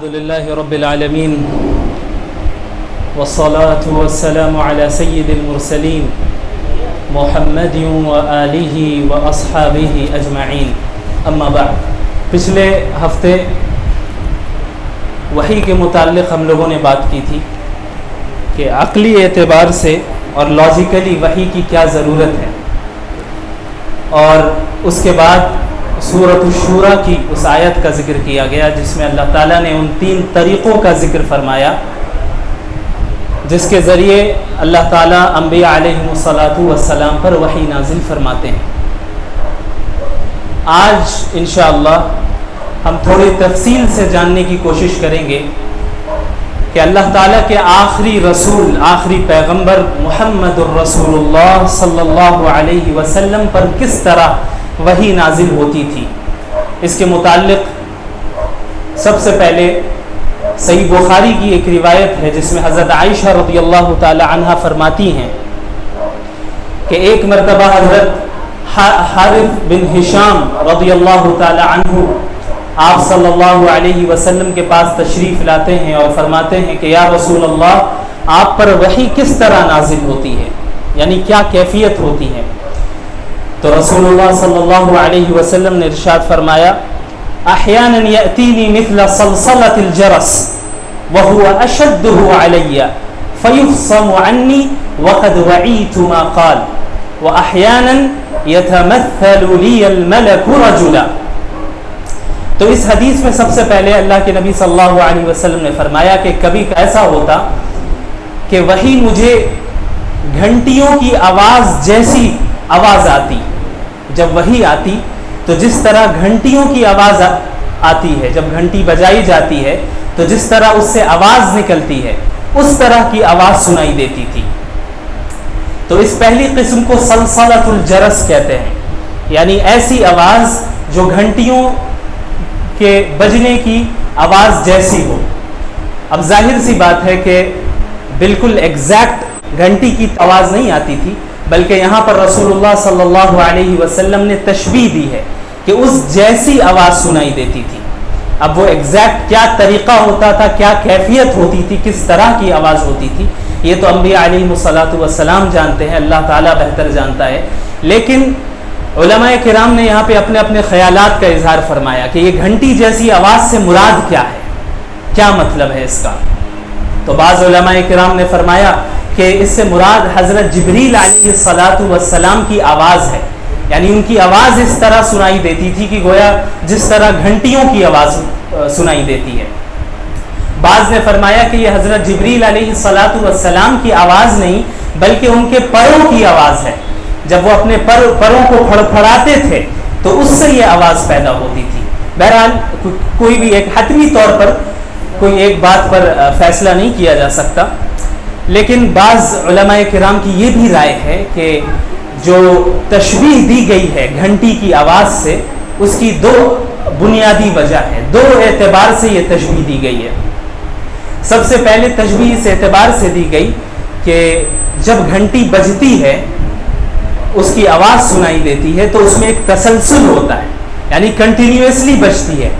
الحمد لله رب العالمين والصلاة والسلام على سيد المرسلين محمد وآلہ وأصحابہ اجمعین اما بعد. پچھلے ہفتے وحی کے متعلق ہم لوگوں نے بات کی تھی کہ عقلی اعتبار سے اور لاجیکلی وحی کی کیا ضرورت ہے، اور اس کے بعد سورۃ الشورى کی اس آیت کا ذکر کیا گیا جس میں اللہ تعالیٰ نے ان 3 طریقوں کا ذکر فرمایا جس کے ذریعے اللہ تعالیٰ انبیاء علیہم الصلاۃ پر وحی نازل فرماتے ہیں. آج انشاءاللہ ہم تھوڑی تفصیل سے جاننے کی کوشش کریں گے کہ اللہ تعالیٰ کے آخری رسول، آخری پیغمبر محمد الرسول اللہ صلی اللہ علیہ وسلم پر کس طرح وحی نازل ہوتی تھی. اس کے متعلق سب سے پہلے صحیح بخاری کی ایک روایت ہے جس میں حضرت عائشہ رضی اللہ تعالی عنہا فرماتی ہیں کہ ایک مرتبہ حضرت حارث بن ہشام رضی اللہ تعالی عنہ آپ صلی اللہ علیہ وسلم کے پاس تشریف لاتے ہیں اور فرماتے ہیں کہ یا رسول اللہ، آپ پر وحی کس طرح نازل ہوتی ہے، یعنی کیا کیفیت ہوتی ہے. تو رسول اللہ صلی اللہ علیہ وسلم نے ارشاد فرمایا احیانا یأتینی مثل صلصلۃ الجرس وهو اشدہ علی فیفصم عنی وقد وعیت ما قال واحیانا یتمثل لی الملک رجلا. تو اس حدیث میں سب سے پہلے اللہ کے نبی صلی اللہ علیہ وسلم نے فرمایا کہ کبھی ایسا ہوتا کہ وحی مجھے گھنٹیوں کی آواز جیسی آواز آتی. جب وحی آتی تو جس طرح گھنٹیوں کی آواز آتی ہے، جب گھنٹی بجائی جاتی ہے تو جس طرح اس سے آواز نکلتی ہے اس طرح کی آواز سنائی دیتی تھی. تو اس پہلی قسم کو سلسلۃ الجرس کہتے ہیں، یعنی ایسی آواز جو گھنٹیوں کے بجنے کی آواز جیسی ہو. اب ظاہر سی بات ہے کہ بالکل ایگزیکٹ گھنٹی کی آواز نہیں آتی تھی، بلکہ یہاں پر رسول اللہ صلی اللہ علیہ وسلم نے تشبیہ دی ہے کہ اس جیسی آواز سنائی دیتی تھی. اب وہ ایگزیکٹ کیا طریقہ ہوتا تھا، کیا کیفیت ہوتی تھی، کس طرح کی آواز ہوتی تھی، یہ تو انبیاء علیہم الصلاۃ والسلام جانتے ہیں، اللہ تعالیٰ بہتر جانتا ہے. لیکن علماء کرام نے یہاں پہ اپنے اپنے خیالات کا اظہار فرمایا کہ یہ گھنٹی جیسی آواز سے مراد کیا ہے، کیا مطلب ہے اس کا. تو بعض علماء کرام نے فرمایا کہ اس سے مراد حضرت جبریل علیہ الصلاۃ والسلام کی آواز ہے، یعنی ان کی آواز اس طرح سنائی دیتی تھی کہ گویا جس طرح گھنٹیوں کی آواز سنائی دیتی ہے. بعض نے فرمایا کہ یہ حضرت جبریل علیہ الصلاۃ والسلام کی آواز نہیں بلکہ ان کے پروں کی آواز ہے. جب وہ اپنے پروں کو پھڑپھڑاتے تھے تو اس سے یہ آواز پیدا ہوتی تھی. بہرحال کوئی بھی ایک حتمی طور پر کوئی ایک بات پر فیصلہ نہیں کیا جا سکتا، لیکن بعض علماء کرام کی یہ بھی رائے ہے کہ جو تشبیہ دی گئی ہے گھنٹی کی آواز سے، اس کی 2 بنیادی وجہ ہے، 2 اعتبار سے یہ تشبیہ دی گئی ہے. سب سے پہلے تشبیہ اس اعتبار سے دی گئی کہ جب گھنٹی بجتی ہے، اس کی آواز سنائی دیتی ہے تو اس میں ایک تسلسل ہوتا ہے، یعنی کنٹینیوسلی بجتی ہے،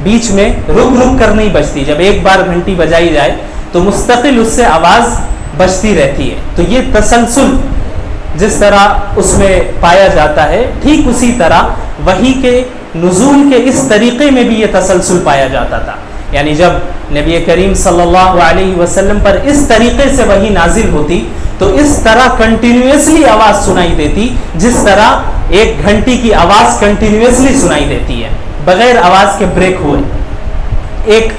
بیچ میں رک کر نہیں بجتی. جب ایک بار گھنٹی بجائی جائے تو مستقل اس سے آواز بجتی رہتی ہے. تو یہ تسلسل جس طرح اس میں پایا جاتا ہے، ٹھیک اسی طرح وحی کے نزول کے اس طریقے میں بھی یہ تسلسل پایا جاتا تھا. یعنی جب نبی کریم صلی اللہ علیہ وسلم پر اس طریقے سے وحی نازل ہوتی تو اس طرح کنٹینیوسلی آواز سنائی دیتی جس طرح ایک گھنٹی کی آواز کنٹینیوسلی سنائی دیتی ہے بغیر آواز کے بریک ہوئے. ایک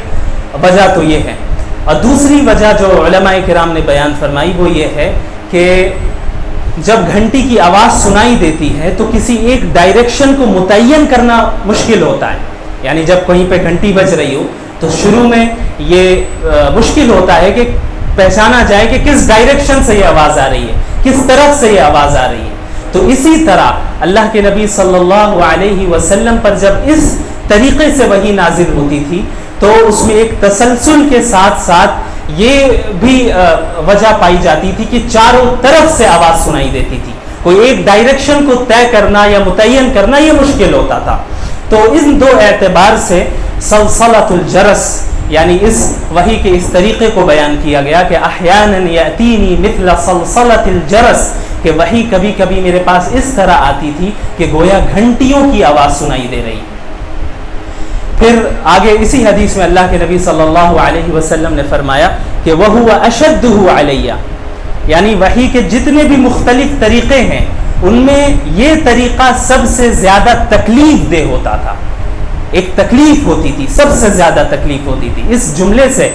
وجہ تو یہ ہے. اور دوسری وجہ جو علماء کرام نے بیان فرمائی وہ یہ ہے کہ جب گھنٹی کی آواز سنائی دیتی ہے تو کسی ایک ڈائریکشن کو متعین کرنا مشکل ہوتا ہے. یعنی جب کہیں پہ گھنٹی بج رہی ہو تو شروع میں یہ مشکل ہوتا ہے کہ پہچانا جائے کہ کس ڈائریکشن سے یہ آواز آ رہی ہے، کس طرف سے یہ آواز آ رہی ہے. تو اسی طرح اللہ کے نبی صلی اللہ علیہ وسلم پر جب اس طریقے سے وحی نازل ہوتی تھی تو اس میں ایک تسلسل کے ساتھ ساتھ یہ بھی وجہ پائی جاتی تھی کہ چاروں طرف سے آواز سنائی دیتی تھی. کوئی ایک ڈائریکشن کو طے کرنا یا متعین کرنا یہ مشکل ہوتا تھا. تو ان 2 اعتبار سے سلسلۃ الجرس یعنی اس وحی کے اس طریقے کو بیان کیا گیا کہ احیانا یاتینی مثل صلصلۃ الجرس، کہ وحی کبھی کبھی میرے پاس اس طرح آتی تھی کہ گویا گھنٹیوں کی آواز سنائی دے رہی۔ پھر آگے اسی حدیث میں اللہ کے نبی صلی اللہ علیہ وسلم نے فرمایا کہ وَهُوَ أَشَدُّهُ عَلَيَّ، یعنی وحی کے جتنے بھی مختلف طریقے ہیں ان میں یہ طریقہ سب سے زیادہ تکلیف دہ ہوتا تھا، ایک تکلیف ہوتی تھی، سب سے زیادہ تکلیف ہوتی تھی۔ اس جملے سے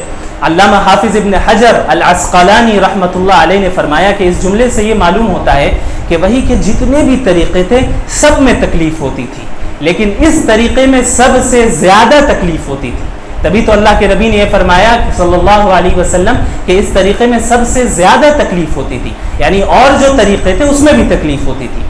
علامہ حافظ ابن حجر العسقلانی رحمۃ اللہ علیہ نے فرمایا کہ اس جملے سے یہ معلوم ہوتا ہے کہ وحی کے جتنے بھی طریقے تھے سب میں تکلیف ہوتی تھی، لیکن اس طریقے میں سب سے زیادہ تکلیف ہوتی تھی۔ تبھی تو اللہ کے نبی نے یہ فرمایا کہ صلی اللہ علیہ وسلم کہ اس طریقے میں سب سے زیادہ تکلیف ہوتی تھی، یعنی اور جو طریقے تھے اس میں بھی تکلیف ہوتی تھی۔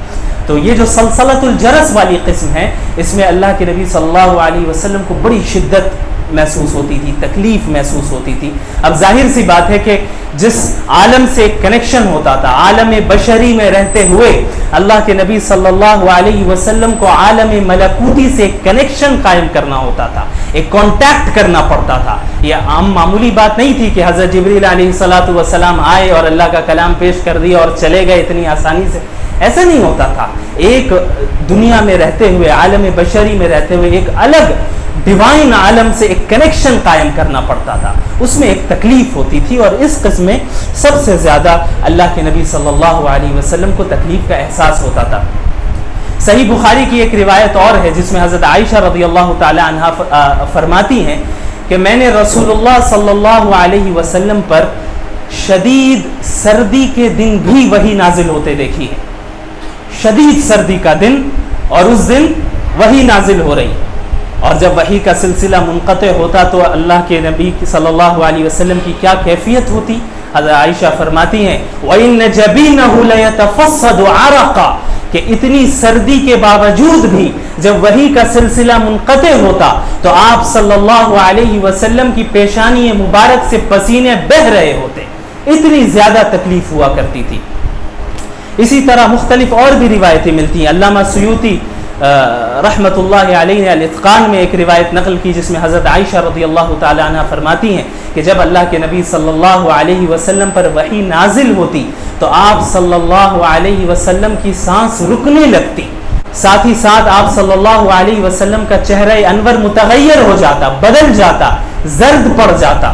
تو یہ جو سلسلۃ الجرس والی قسم ہے، اس میں اللہ کے نبی صلی اللہ علیہ وسلم کو بڑی شدت محسوس ہوتی تھی، تکلیف محسوس ہوتی تھی۔ اب ظاہر سی بات ہے کہ جس عالم سے کنیکشن ہوتا تھا، عالم بشری میں رہتے ہوئے اللہ کے نبی صلی اللہ علیہ وسلم کو عالم ملکوتی سے کنیکشن قائم کرنا ہوتا تھا، ایک کانٹیکٹ کرنا پڑتا تھا۔ یہ عام معمولی بات نہیں تھی کہ حضرت جبریل علیہ الصلاۃ والسلام آئے اور اللہ کا کلام پیش کر دیا اور چلے گئے اتنی آسانی سے، ایسا نہیں ہوتا تھا۔ ایک دنیا میں رہتے ہوئے، عالم بشری میں رہتے ہوئے ایک الگ ڈیوائن عالم سے ایک کنیکشن قائم کرنا پڑتا تھا، اس میں ایک تکلیف ہوتی تھی، اور اس قسم میں سب سے زیادہ اللہ کے نبی صلی اللہ علیہ وسلم کو تکلیف کا احساس ہوتا تھا۔ صحیح بخاری کی ایک روایت اور ہے جس میں حضرت عائشہ رضی اللہ تعالی عنہا فرماتی ہیں کہ میں نے رسول اللہ صلی اللہ علیہ وسلم پر شدید سردی کے دن بھی وحی نازل ہوتے دیکھی ہے، شدید سردی کا دن، اور اس دن وحی نازل ہو رہی، اور جب وحی کا سلسلہ منقطع ہوتا تو اللہ کے نبی صلی اللہ علیہ وسلم کی کیا کیفیت ہوتی۔ حضرت عائشہ فرماتی ہیں وَإِنَّ جَبِينَهُ لَيَتَفَصَّدُ عَرَقًا، کہ اتنی سردی کے باوجود بھی جب وحی کا سلسلہ منقطع ہوتا تو آپ صلی اللہ علیہ وسلم کی پیشانی مبارک سے پسینے بہہ رہے ہوتے، اتنی زیادہ تکلیف ہوا کرتی تھی۔ اسی طرح مختلف اور بھی روایتیں ملتی ہیں۔ علامہ سیوطی رحمۃ اللہ علیہ نے الاتقان میں ایک روایت نقل کی جس میں حضرت عائشہ رضی اللہ تعالی عنہ فرماتی ہیں کہ جب اللہ کے نبی صلی اللہ علیہ وسلم پر وحی نازل ہوتی تو آپ صلی اللہ علیہ وسلم کی سانس رکنے لگتی، ساتھ ہی ساتھ آپ صلی اللہ علیہ وسلم کا چہرہ انور متغیر ہو جاتا، بدل جاتا، زرد پڑ جاتا،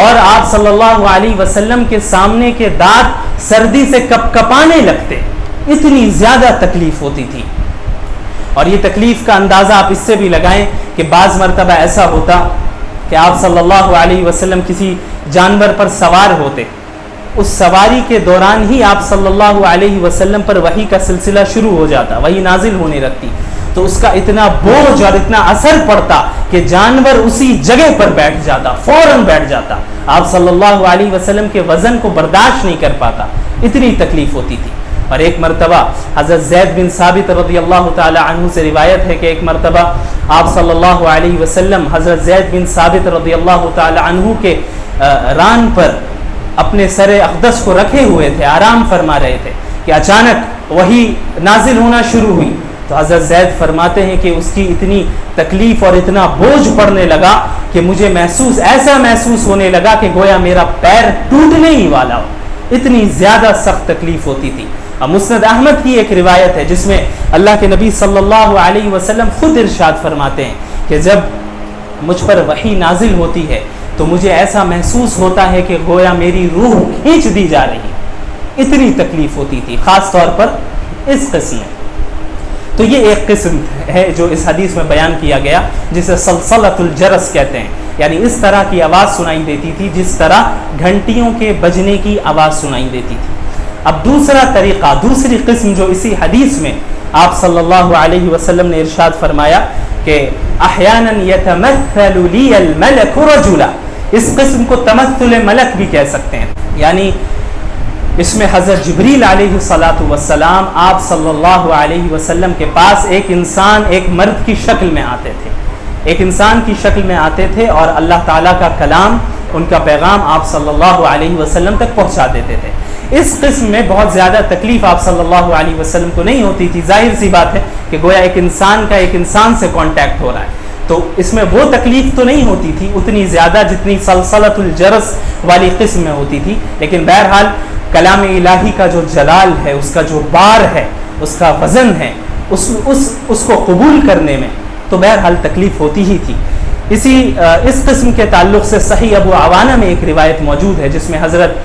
اور آپ صلی اللہ علیہ وسلم کے سامنے کے دانت سردی سے کپ کپانے لگتے، اتنی زیادہ تکلیف ہوتی تھی۔ اور یہ تکلیف کا اندازہ آپ اس سے بھی لگائیں کہ بعض مرتبہ ایسا ہوتا کہ آپ صلی اللہ علیہ وسلم کسی جانور پر سوار ہوتے، اس سواری کے دوران ہی آپ صلی اللہ علیہ وسلم پر وحی کا سلسلہ شروع ہو جاتا، وحی نازل ہونے لگتی، تو اس کا اتنا بوجھ اور اتنا اثر پڑتا کہ جانور اسی جگہ پر بیٹھ جاتا، فوراً بیٹھ جاتا، آپ صلی اللہ علیہ وسلم کے وزن کو برداشت نہیں کر پاتا، اتنی تکلیف ہوتی تھی۔ اور ایک مرتبہ حضرت زید بن ثابت رضی اللہ تعالی عنہ سے روایت ہے کہ ایک مرتبہ آپ صلی اللہ علیہ وسلم حضرت زید بن ثابت رضی اللہ تعالی عنہ کے ران پر اپنے سر اقدس کو رکھے ہوئے تھے، آرام فرما رہے تھے کہ اچانک وحی نازل ہونا شروع ہوئی، تو حضرت زید فرماتے ہیں کہ اس کی اتنی تکلیف اور اتنا بوجھ پڑنے لگا کہ مجھے ایسا محسوس ہونے لگا کہ گویا میرا پیر ٹوٹنے ہی والا ہو، اتنی زیادہ سخت تکلیف ہوتی تھی۔ مسند احمد کی ایک روایت ہے جس میں اللہ کے نبی صلی اللہ علیہ وسلم خود ارشاد فرماتے ہیں کہ جب مجھ پر وحی نازل ہوتی ہے تو مجھے ایسا محسوس ہوتا ہے کہ گویا میری روح کھینچ دی جا رہی، اتنی تکلیف ہوتی تھی، خاص طور پر اس قسم میں۔ تو یہ ایک قسم ہے جو اس حدیث میں بیان کیا گیا جسے سلسلۃ الجرس کہتے ہیں، یعنی اس طرح کی آواز سنائی دیتی تھی جس طرح گھنٹیوں کے بجنے کی آواز سنائی دیتی تھی۔ اب دوسرا طریقہ، دوسری قسم جو اسی حدیث میں آپ صلی اللہ علیہ وسلم نے ارشاد فرمایا کہ احیانا یتمثل لی الملک رجلا، اس قسم کو تمثل ملک بھی کہہ سکتے ہیں، یعنی اس میں حضرت جبریل علیہ الصلاۃ والسلام آپ صلی اللہ علیہ وسلم کے پاس ایک انسان، ایک مرد کی شکل میں آتے تھے، ایک انسان کی شکل میں آتے تھے اور اللہ تعالیٰ کا کلام، ان کا پیغام آپ صلی اللہ علیہ وسلم تک پہنچا دیتے تھے۔ اس قسم میں بہت زیادہ تکلیف آپ صلی اللہ علیہ وسلم کو نہیں ہوتی تھی، ظاہر سی بات ہے کہ گویا ایک انسان کا ایک انسان سے کانٹیکٹ ہو رہا ہے، تو اس میں وہ تکلیف تو نہیں ہوتی تھی اتنی زیادہ جتنی سلسلۃ الجرس والی قسم میں ہوتی تھی، لیکن بہرحال کلام الہی کا جو جلال ہے، اس کا جو بار ہے، اس کا وزن ہے، اس کو قبول کرنے میں تو بہرحال تکلیف ہوتی ہی تھی۔ اس قسم کے تعلق سے صحیح ابو عوانہ میں ایک روایت موجود ہے جس میں حضرت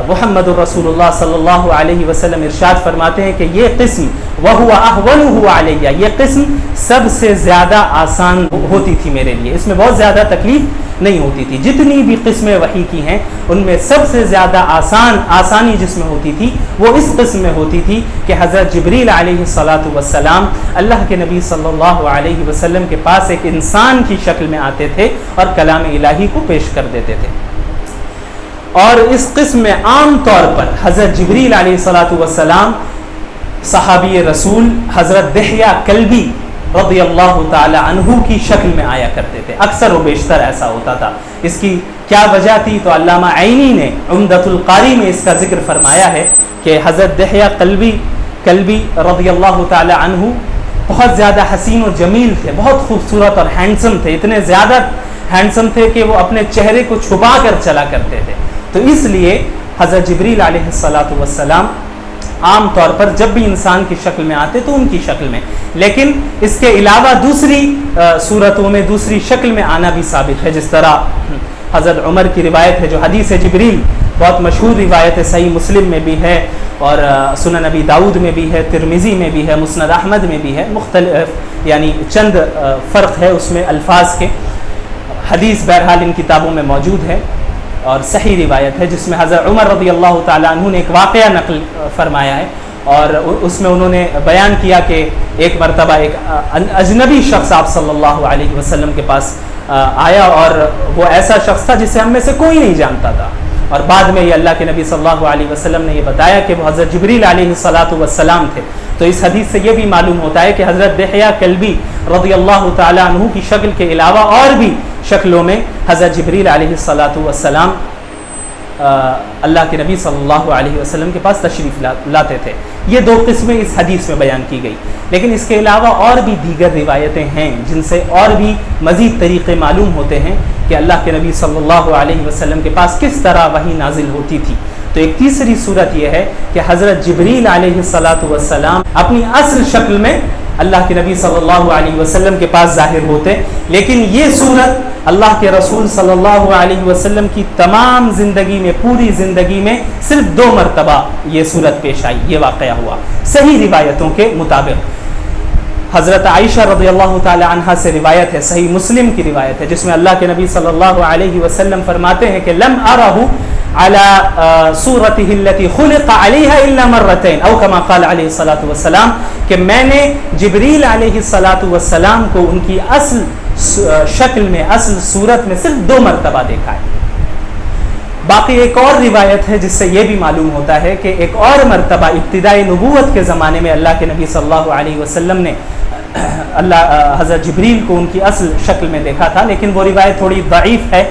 محمد الرسول اللہ صلی اللہ علیہ وسلم ارشاد فرماتے ہیں کہ یہ قسم وَهُوَ أَهْوَنُهُ عَلَيَّ، یہ قسم سب سے زیادہ آسان ہوتی تھی میرے لیے، اس میں بہت زیادہ تکلیف نہیں ہوتی تھی۔ جتنی بھی قسمیں وحی کی ہیں ان میں سب سے زیادہ آسانی جس میں ہوتی تھی وہ اس قسم میں ہوتی تھی کہ حضرت جبریل علیہ السلام اللہ کے نبی صلی اللہ علیہ وسلم کے پاس ایک انسان کی شکل میں آتے تھے اور کلام الہی کو پیش کر دیتے تھے۔ اور اس قسم میں عام طور پر حضرت جبریل علیہ السلام صحابی رسول حضرت دحیہ کلبی رضی اللہ تعالی عنہ کی شکل میں آیا کرتے تھے، اکثر و بیشتر ایسا ہوتا تھا۔ اس کی کیا وجہ تھی تو علامہ عینی نے عمدۃ القاری میں اس کا ذکر فرمایا ہے کہ حضرت دحیہ کلبی رضی اللہ تعالی عنہ بہت زیادہ حسین و جمیل تھے، بہت خوبصورت اور ہینڈسم تھے، اتنے زیادہ ہینڈسم تھے کہ وہ اپنے چہرے کو چھپا کر چلا کرتے تھے، تو اس لیے حضرت جبریل علیہ السلام عام طور پر جب بھی انسان کی شکل میں آتے تو ان کی شکل میں، لیکن اس کے علاوہ دوسری صورتوں میں دوسری شکل میں آنا بھی ثابت ہے، جس طرح حضرت عمر کی روایت ہے جو حدیث جبریل بہت مشہور روایت ہے، صحیح مسلم میں بھی ہے اور سنن نبی داؤد میں بھی ہے، ترمذی میں بھی ہے، مسند احمد میں بھی ہے، مختلف یعنی چند فرق ہے اس میں الفاظ کے۔ حدیث بہرحال ان کتابوں میں موجود ہے اور صحیح روایت ہے، جس میں حضرت عمر رضی اللہ تعالیٰ عنہ نے ایک واقعہ نقل فرمایا ہے اور اس میں انہوں نے بیان کیا کہ ایک مرتبہ ایک اجنبی شخص آپ صلی اللہ علیہ وسلم کے پاس آیا اور وہ ایسا شخص تھا جسے ہم میں سے کوئی نہیں جانتا تھا، اور بعد میں یہ اللہ کے نبی صلی اللہ علیہ وسلم نے یہ بتایا کہ وہ حضرت جبریل علیہ السلام تھے۔ تو اس حدیث سے یہ بھی معلوم ہوتا ہے کہ حضرت دحیہ کلبی رضی اللہ تعالیٰ عنہ کی شکل کے علاوہ اور بھی شکلوں میں حضرت جبریل علیہ السلام اللہ کے نبی صلی اللہ علیہ وسلم کے پاس تشریف لاتے تھے۔ یہ دو قسمیں اس حدیث میں بیان کی گئی، لیکن اس کے علاوہ اور بھی دیگر روایتیں ہیں جن سے اور بھی مزید طریقے معلوم ہوتے ہیں کہ اللہ کے نبی صلی اللہ علیہ وسلم کے پاس کس طرح وحی نازل ہوتی تھی۔ تو ایک تیسری صورت یہ ہے کہ حضرت جبریل علیہ السلام اپنی اصل شکل میں اللہ کے نبی صلی اللہ علیہ وسلم کے پاس ظاہر ہوتے، لیکن یہ صورت اللہ کے رسول صلی اللہ علیہ وسلم کی تمام زندگی میں، پوری زندگی میں صرف 2 مرتبہ یہ صورت پیش آئی، یہ واقعہ ہوا صحیح روایتوں کے مطابق۔ حضرت عائشہ رضی اللہ تعالی عنہا سے روایت ہے، صحیح مسلم کی روایت ہے، جس میں اللہ کے نبی صلی اللہ علیہ وسلم فرماتے ہیں کہ لم ارہ على صورته التي خلق عليها الا مرتين او كما قال عليه الصلاه والسلام، کہ میں نے جبریل علیہ السلام کو ان کی اصل شکل میں، اصل صورت میں صرف 2 مرتبہ دیکھا ہے۔ باقی ایک اور روایت ہے جس سے یہ بھی معلوم ہوتا ہے کہ ایک اور مرتبہ ابتدائی نبوت کے زمانے میں اللہ کے نبی صلی اللہ علیہ وسلم نے حضرت جبریل کو ان کی اصل شکل میں دیکھا تھا، لیکن وہ روایت تھوڑی ضعیف ہے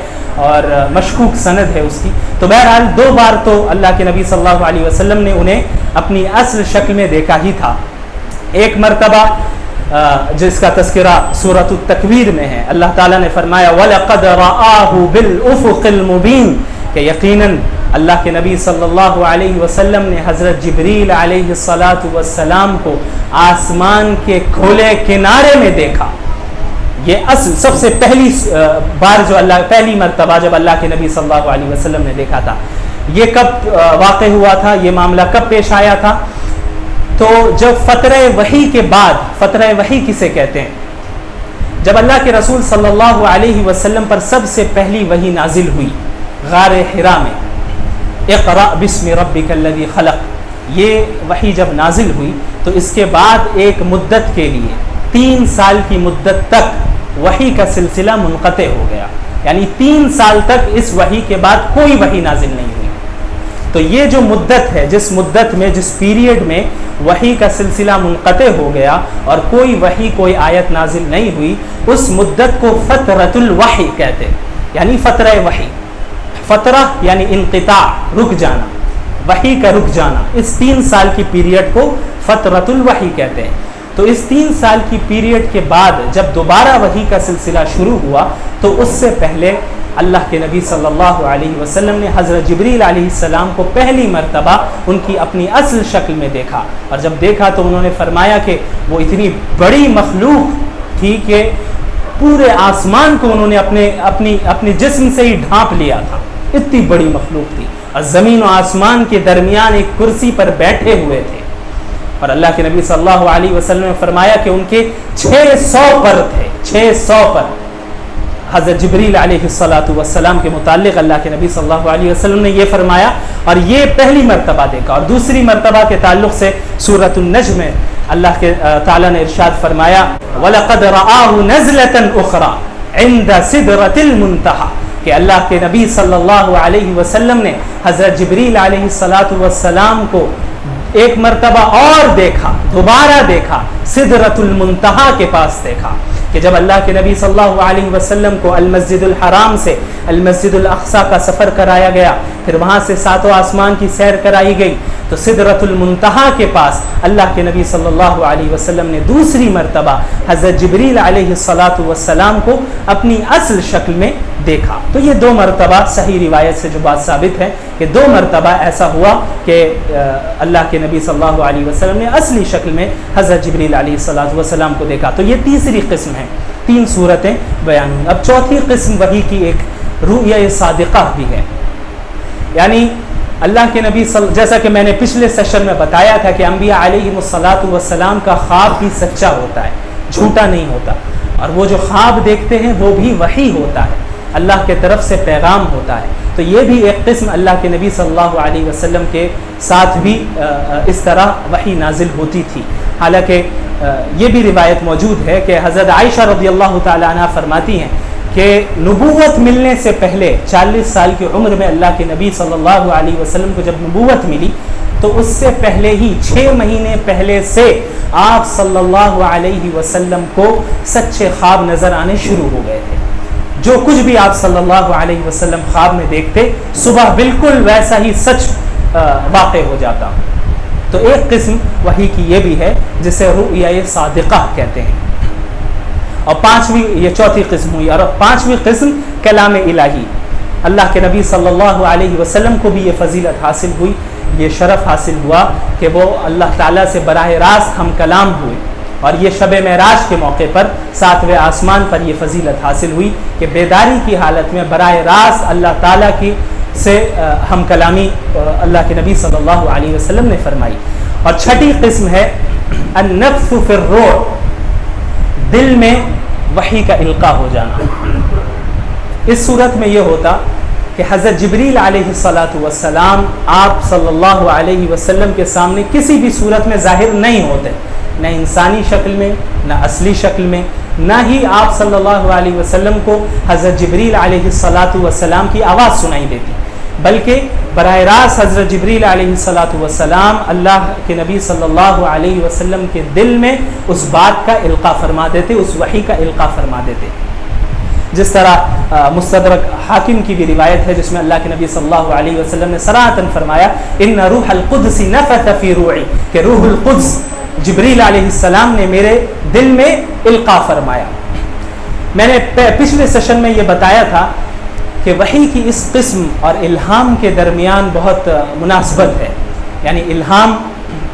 اور مشکوک سند ہے اس کی۔ تو بہرحال 2 بار تو اللہ کے نبی صلی اللہ علیہ وسلم نے انہیں اپنی اصل شکل میں دیکھا ہی تھا۔ ایک مرتبہ جس کا تذکرہ سورۃ التکویر میں ہے، اللہ تعالیٰ نے فرمایا وَلَقَدْ رَآهُ بِالْأُفُقِ الْمُبِينِ، کہ یقیناً اللہ کے نبی صلی اللہ علیہ وسلم نے حضرت جبریل علیہ السلام کو آسمان کے کھلے کنارے میں دیکھا۔ یہ اصل سب سے پہلی بار جو پہلی مرتبہ جب اللہ کے نبی صلی اللہ علیہ وسلم نے دیکھا تھا، یہ کب واقع ہوا تھا، یہ معاملہ کب پیش آیا تھا؟ تو جب فترہ وحی کے بعد، فترہ وحی کسے کہتے ہیں؟ جب اللہ کے رسول صلی اللہ علیہ وسلم پر سب سے پہلی وحی نازل ہوئی غار حرا میں، اقرأ بسم ربک الذی خلق، یہ وحی جب نازل ہوئی تو اس کے بعد ایک مدت کے لیے 3 سال کی مدت تک وحی کا سلسلہ منقطع ہو گیا، یعنی 3 سال تک اس وحی کے بعد کوئی وحی نازل نہیں ہوئی۔ تو یہ جو مدت ہے، جس مدت میں، جس پیریڈ میں وحی کا سلسلہ منقطع ہو گیا اور کوئی وحی، کوئی آیت نازل نہیں ہوئی، اس مدت کو فترۃ الوحی کہتے ہیں، یعنی فترہ وحی۔ فترہ یعنی انقطاع، رک جانا، وحی کا رک جانا، اس 3 سال کی پیریڈ کو فترۃ الوحی کہتے ہیں۔ تو اس 3 سال کی پیریڈ کے بعد جب دوبارہ وحی کا سلسلہ شروع ہوا تو اس سے پہلے اللہ کے نبی صلی اللہ علیہ وسلم نے حضرت جبریل علیہ السلام کو پہلی مرتبہ ان کی اپنی اصل شکل میں دیکھا، اور جب دیکھا تو انہوں نے فرمایا کہ وہ اتنی بڑی مخلوق تھی کہ پورے آسمان کو انہوں نے اپنی جسم سے ہی ڈھانپ لیا تھا، اتنی بڑی مخلوق تھی، اور زمین و آسمان کے درمیان ایک کرسی پر بیٹھے ہوئے تھے، اور اللہ کے نبی صلی اللہ علیہ وسلم نے فرمایا کہ ان کے 600 پر تھے، 600 پر۔ حضرت جبریل علیہ السلام کے متعلق اللہ کے نبی صلی اللہ علیہ وسلم نے یہ فرمایا، اور یہ پہلی مرتبہ دیکھا۔ اور دوسری مرتبہ کے تعلق سے سورۃ النجم میں اللہ کے تعالیٰ نے ارشاد فرمایا وَلَقَدْ رَآهُ نَزْلَةً أُخْرَى عِنْدَ سِدْرَةِ الْمُنْتَهَى کہ اللہ کے نبی صلی اللہ علیہ وسلم نے حضرت جبریل علیہ السلام کو ایک مرتبہ اور دیکھا، دوبارہ دیکھا، سدرۃ المنتہا کے پاس دیکھا، کہ جب اللہ کے نبی صلی اللہ علیہ وسلم کو المسجد الحرام سے المسجد الاقصیٰ کا سفر کرایا گیا، پھر وہاں سے 7 آسمان کی سیر کرائی گئی، تو سدرۃ المنتہا کے پاس اللہ کے نبی صلی اللہ علیہ وسلم نے دوسری مرتبہ حضرت جبریل علیہ السلام کو اپنی اصل شکل میں دیکھا۔ تو یہ 2 مرتبہ صحیح روایت سے جو بات ثابت ہے کہ 2 مرتبہ ایسا ہوا کہ اللہ کے نبی صلی اللہ علیہ وسلم نے اصلی شکل میں حضرت جبریل علیہ السلام کو دیکھا۔ تو یہ تیسری قسم ہے، 3 صورتیں بیان ہوئی۔ اب چوتھی قسم وحی کی ایک رؤیا صادقہ بھی ہے، یعنی اللہ کے نبی جیسا کہ میں نے پچھلے سیشن میں بتایا تھا کہ انبیاء علیہ السلام کا خواب بھی سچا ہوتا ہے، جھوٹا نہیں ہوتا، اور وہ جو خواب دیکھتے ہیں وہ بھی وحی ہوتا ہے، اللہ کے طرف سے پیغام ہوتا ہے۔ تو یہ بھی ایک قسم اللہ کے نبی صلی اللہ علیہ وسلم کے ساتھ بھی اس طرح وحی نازل ہوتی تھی۔ حالانکہ یہ بھی روایت موجود ہے کہ حضرت عائشہ رضی اللہ تعالی عنہ فرماتی ہیں کہ نبوت ملنے سے پہلے 40 سال کی عمر میں اللہ کے نبی صلی اللہ علیہ وسلم کو جب نبوت ملی تو اس سے پہلے ہی 6 مہینے پہلے سے آپ صلی اللہ علیہ وسلم کو سچے خواب نظر آنے شروع ہو گئے تھے۔ جو کچھ بھی آپ صلی اللہ علیہ وسلم خواب میں دیکھتے صبح بالکل ویسا ہی سچ واقع ہو جاتا۔ تو ایک قسم وحی کی یہ بھی ہے جسے رؤیا صادقہ کہتے ہیں، اور یہ چوتھی قسم ہوئی۔ اور 5ویں قسم کلام الہی، اللہ کے نبی صلی اللہ علیہ وسلم کو بھی یہ فضیلت حاصل ہوئی، یہ شرف حاصل ہوا کہ وہ اللہ تعالیٰ سے براہ راست ہم کلام ہوئے، اور یہ شب معراج کے موقع پر 7ویں آسمان پر یہ فضیلت حاصل ہوئی کہ بیداری کی حالت میں براہ راست اللہ تعالیٰ کی سے ہم کلامی اللہ کے نبی صلی اللہ علیہ وسلم نے فرمائی۔ اور 6ٹھی قسم ہے النفث فی الروح، دل میں وحی کا القاء ہو جانا۔ اس صورت میں یہ ہوتا کہ حضرت جبریل علیہ السلام آپ صلی اللہ علیہ وسلم کے سامنے کسی بھی صورت میں ظاہر نہیں ہوتے، نہ انسانی شکل میں، نہ اصلی شکل میں، نہ ہی آپ صلی اللہ علیہ وسلم کو حضرت جبریل علیہ السلام کی آواز سنائی دیتی، بلکہ براہ راست حضرت جبریل علیہ السلام اللہ کے نبی صلی اللہ علیہ وسلم کے دل میں اس بات کا القاء فرما دیتے، اس وحی کا القاء فرما دیتے۔ جس طرح مستدرک حاکم کی بھی روایت ہے جس میں اللہ کے نبی صلی اللہ علیہ وسلم نے صراحتاً فرمایا ان روح القدس نفث فی روعی، کہ روح القدس جبریل علیہ السلام نے میرے دل میں القاء فرمایا۔ میں نے پچھلے سیشن میں یہ بتایا تھا کہ وحی کی اس قسم اور الہام کے درمیان بہت مناسبت ہے، یعنی الہام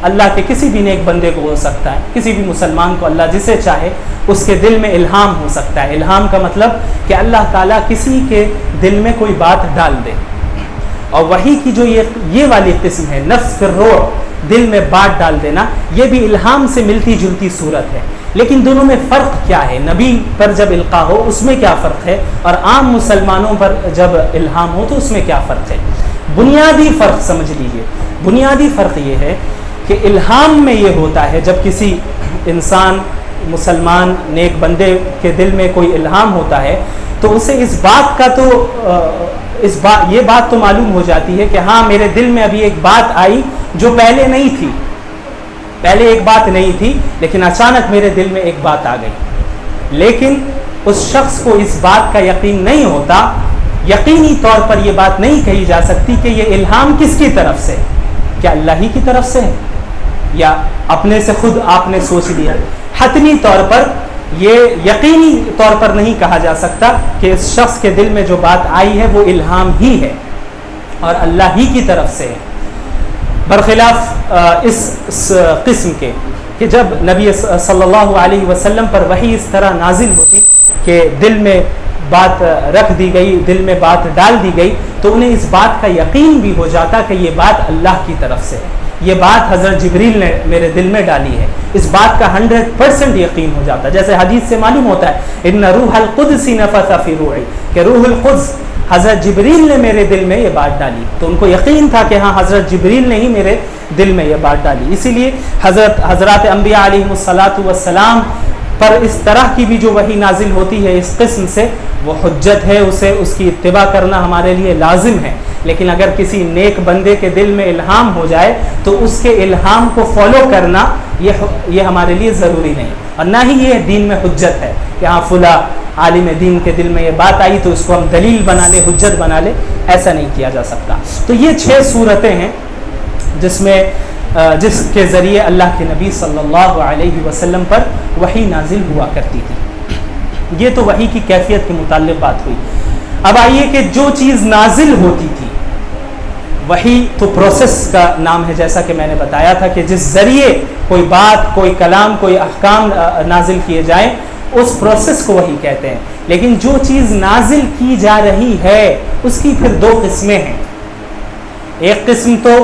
اللہ کے کسی بھی نیک بندے کو ہو سکتا ہے، کسی بھی مسلمان کو اللہ جسے چاہے اس کے دل میں الہام ہو سکتا ہے۔ الہام کا مطلب کہ اللہ تعالیٰ کسی کے دل میں کوئی بات ڈال دے، اور وحی کی جو یہ والی قسم ہے نفس فی الروح، دل میں بات ڈال دینا، یہ بھی الہام سے ملتی جلتی صورت ہے۔ لیکن دونوں میں فرق کیا ہے؟ نبی پر جب القاء ہو اس میں کیا فرق ہے، اور عام مسلمانوں پر جب الہام ہو تو اس میں کیا فرق ہے؟ بنیادی فرق سمجھ لیجئے۔ بنیادی فرق یہ ہے کہ الہام میں یہ ہوتا ہے جب کسی انسان مسلمان نیک بندے کے دل میں کوئی الہام ہوتا ہے تو اسے اس بات کا تو یہ بات تو معلوم ہو جاتی ہے کہ ہاں میرے دل میں ابھی ایک بات آئی جو پہلے نہیں تھی، پہلے ایک بات نہیں تھی لیکن اچانک میرے دل میں ایک بات آ گئی۔ لیکن اس شخص کو اس بات کا یقین نہیں ہوتا، یقینی طور پر یہ بات نہیں کہی جا سکتی کہ یہ الہام کس کی طرف سے، کیا اللہ ہی کی طرف سے ہے یا اپنے سے خود آپ نے سوچ لیا۔ حتمی طور پر یہ یقینی طور پر نہیں کہا جا سکتا کہ اس شخص کے دل میں جو بات آئی ہے وہ الہام ہی ہے اور اللہ ہی کی طرف سے ہے، برخلاف اس قسم کے کہ جب نبی صلی اللہ علیہ وسلم پر وحی اس طرح نازل ہوتی کہ دل میں بات رکھ دی گئی، دل میں بات ڈال دی گئی، تو انہیں اس بات کا یقین بھی ہو جاتا کہ یہ بات اللہ کی طرف سے ہے، یہ بات حضرت جبریل نے میرے دل میں ڈالی ہے، اس بات کا 100% یقین ہو جاتا ہے۔ جیسے حدیث سے معلوم ہوتا ہے ان روح القدس نفث فی روحی، کہ روح القدس حضرت جبریل نے میرے دل میں یہ بات ڈالی، تو ان کو یقین تھا کہ ہاں حضرت جبریل نے ہی میرے دل میں یہ بات ڈالی۔ اسی لیے حضرات انبیاء علیہم الصلاۃ والسلام پر اس طرح کی بھی جو وحی نازل ہوتی ہے اس قسم سے، وہ حجت ہے، اس کی اتباع کرنا ہمارے لیے لازم ہے۔ لیکن اگر کسی نیک بندے کے دل میں الہام ہو جائے تو اس کے الہام کو فالو کرنا یہ ہمارے لیے ضروری نہیں، اور نہ ہی یہ دین میں حجت ہے کہ ہاں فلاں عالم دین کے دل میں یہ بات آئی تو اس کو ہم دلیل بنا لیں، حجت بنا لیں، ایسا نہیں کیا جا سکتا۔ تو یہ 6 صورتیں ہیں جس کے ذریعے اللہ کے نبی صلی اللہ علیہ وسلم پر وحی نازل ہوا کرتی تھی۔ یہ تو وحی کی کیفیت کے متعلق بات ہوئی۔ اب آئیے کہ جو چیز نازل ہوتی تھی، وحی تو پروسیس کا نام ہے، جیسا کہ میں نے بتایا تھا کہ جس ذریعے کوئی بات، کوئی کلام، کوئی احکام نازل کیے جائیں، اس پروسیس کو وحی کہتے ہیں۔ لیکن جو چیز نازل کی جا رہی ہے اس کی پھر 2 قسمیں ہیں۔ ایک قسم تو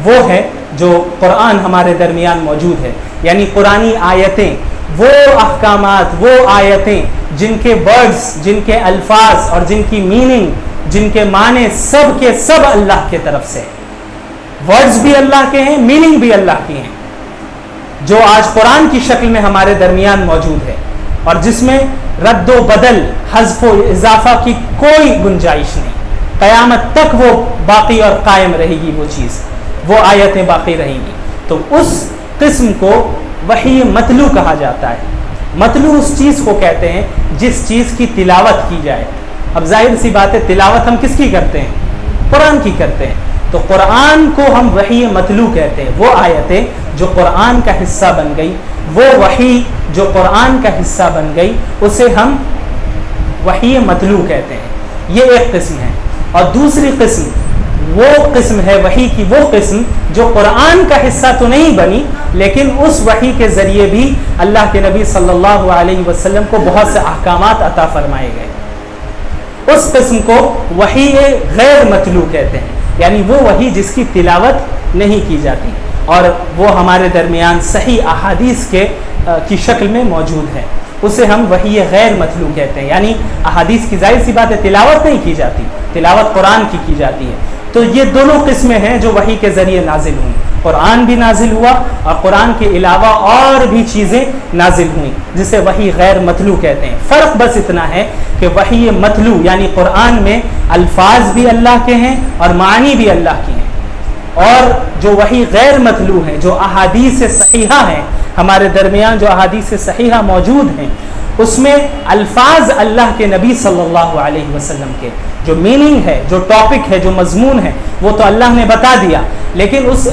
وہ ہے جو قرآن ہمارے درمیان موجود ہے، یعنی قرآنی آیتیں، وہ احکامات، وہ آیتیں جن کے ورڈز، جن کے الفاظ اور جن کی میننگ، جن کے معنی سب کے سب اللہ کے طرف سے، ورڈز بھی اللہ کے ہیں، میننگ بھی اللہ کی ہیں، جو آج قرآن کی شکل میں ہمارے درمیان موجود ہے اور جس میں رد و بدل، حذف و اضافہ کی کوئی گنجائش نہیں، قیامت تک وہ باقی اور قائم رہے گی، وہ چیز، وہ آیتیں باقی رہیں گی۔ تو اس قسم کو وحی متلو کہا جاتا ہے۔ متلو اس چیز کو کہتے ہیں جس چیز کی تلاوت کی جائے۔ اب ظاہر سی بات ہے تلاوت ہم کس کی کرتے ہیں؟ قرآن کی کرتے ہیں، تو قرآن کو ہم وحی متلو کہتے ہیں۔ وہ آیتیں جو قرآن کا حصہ بن گئی، وہ وحی جو قرآن کا حصہ بن گئی، اسے ہم وحی متلو کہتے ہیں۔ یہ ایک قسم ہے۔ اور دوسری قسم وہ قسم ہے وحی کی، وہ قسم جو قرآن کا حصہ تو نہیں بنی لیکن اس وحی کے ذریعے بھی اللہ کے نبی صلی اللہ علیہ وسلم کو بہت سے احکامات عطا فرمائے گئے۔ اس قسم کو وحی غیر متلو کہتے ہیں، یعنی وہ وحی جس کی تلاوت نہیں کی جاتی اور وہ ہمارے درمیان صحیح احادیث کی شکل میں موجود ہے، اسے ہم وحی غیر متلو کہتے ہیں۔ یعنی احادیث کی ظاہر سی بات ہے تلاوت نہیں کی جاتی، تلاوت قرآن کی جاتی ہے۔ تو یہ دونوں قسمیں ہیں جو وحی کے ذریعے نازل ہوئیں، قرآن بھی نازل ہوا اور قرآن کے علاوہ اور بھی چیزیں نازل ہوئیں جسے وحی غیر متلو کہتے ہیں۔ فرق بس اتنا ہے کہ وحی متلو یعنی قرآن میں الفاظ بھی اللہ کے ہیں اور معنی بھی اللہ کی ہیں، اور جو وحی غیر متلو ہیں، جو احادیث صحیحہ ہیں، ہمارے درمیان جو احادیث صحیحہ موجود ہیں، اس میں الفاظ اللہ کے نبی صلی اللہ علیہ وسلم کے، جو میننگ ہے، جو ٹاپک ہے، جو مضمون ہے، وہ تو اللہ نے بتا دیا، لیکن اس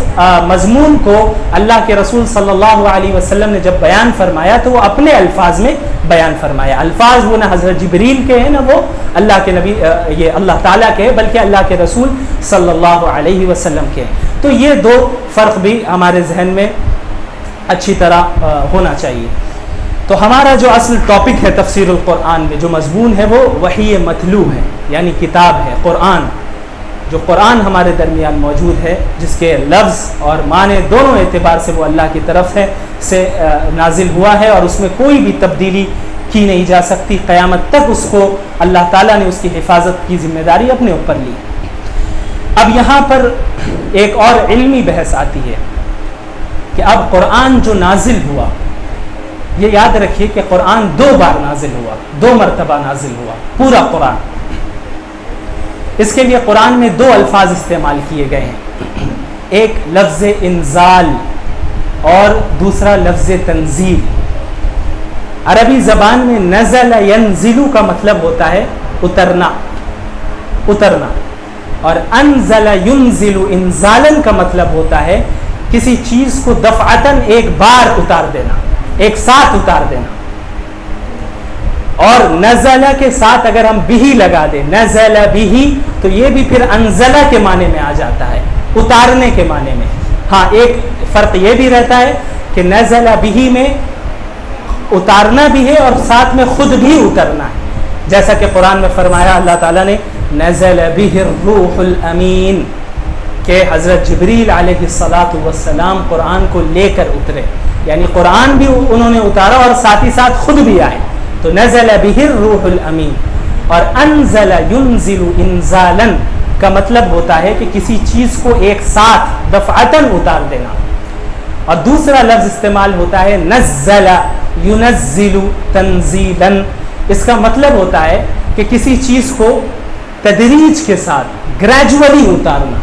مضمون کو اللہ کے رسول صلی اللہ علیہ وسلم نے جب بیان فرمایا تو وہ اپنے الفاظ میں بیان فرمایا۔ الفاظ وہ نہ حضرت جبریل کے ہیں، نہ وہ اللہ کے نبی، یہ اللہ تعالیٰ کے ہیں، بلکہ اللہ کے رسول صلی اللہ علیہ وسلم کے ہیں۔ تو یہ 2 فرق بھی ہمارے ذہن میں اچھی طرح ہونا چاہیے۔ تو ہمارا جو اصل ٹاپک ہے تفسیر القرآن میں، جو مضمون ہے، وہ وحی متلو ہے، یعنی کتاب ہے، قرآن، جو قرآن ہمارے درمیان موجود ہے، جس کے لفظ اور معنی دونوں اعتبار سے وہ اللہ کی طرف سے نازل ہوا ہے اور اس میں کوئی بھی تبدیلی کی نہیں جا سکتی، قیامت تک اس کو اللہ تعالیٰ نے اس کی حفاظت کی ذمہ داری اپنے اوپر لی۔ اب یہاں پر ایک اور علمی بحث آتی ہے کہ اب قرآن جو نازل ہوا، یہ یاد رکھیے کہ قرآن 2 بار نازل ہوا، 2 مرتبہ نازل ہوا، پورا قرآن۔ اس کے لیے قرآن میں 2 الفاظ استعمال کیے گئے ہیں، ایک لفظ انزال اور دوسرا لفظ تنزیل۔ عربی زبان میں نزل ینزل کا مطلب ہوتا ہے اترنا، اترنا، اور انزل ینزل انزالاً کا مطلب ہوتا ہے کسی چیز کو دفعتاً ایک بار اتار دینا، ایک ساتھ اتار دینا. اور نزلہ کے ساتھ اگر ہم بھی لگا دیں نزل بھی تو یہ بھی پھر انزلہ کے معنی میں آ جاتا ہے, اتارنے کے معنی میں. ہاں ایک فرق یہ بھی رہتا ہے کہ نزل بھی میں اتارنا بھی ہے اور ساتھ میں خود بھی اترنا ہے, جیسا کہ قرآن میں فرمایا اللہ تعالیٰ نے نزل به الروح الامین, کہ حضرت جبریل علیہ الصلاۃ والسلام قرآن کو لے کر اترے, یعنی قرآن بھی انہوں نے اتارا اور ساتھ ہی ساتھ خود بھی آئے. تو نزل به الروح الامین. اور انزل ينزل انزالا کا مطلب ہوتا ہے کہ کسی چیز کو ایک ساتھ دفعتاً اتار دینا. اور دوسرا لفظ استعمال ہوتا ہے نزل ينزل تنزیلا. اس کا مطلب ہوتا ہے کہ کسی چیز کو تدریج کے ساتھ گریجولی اتارنا,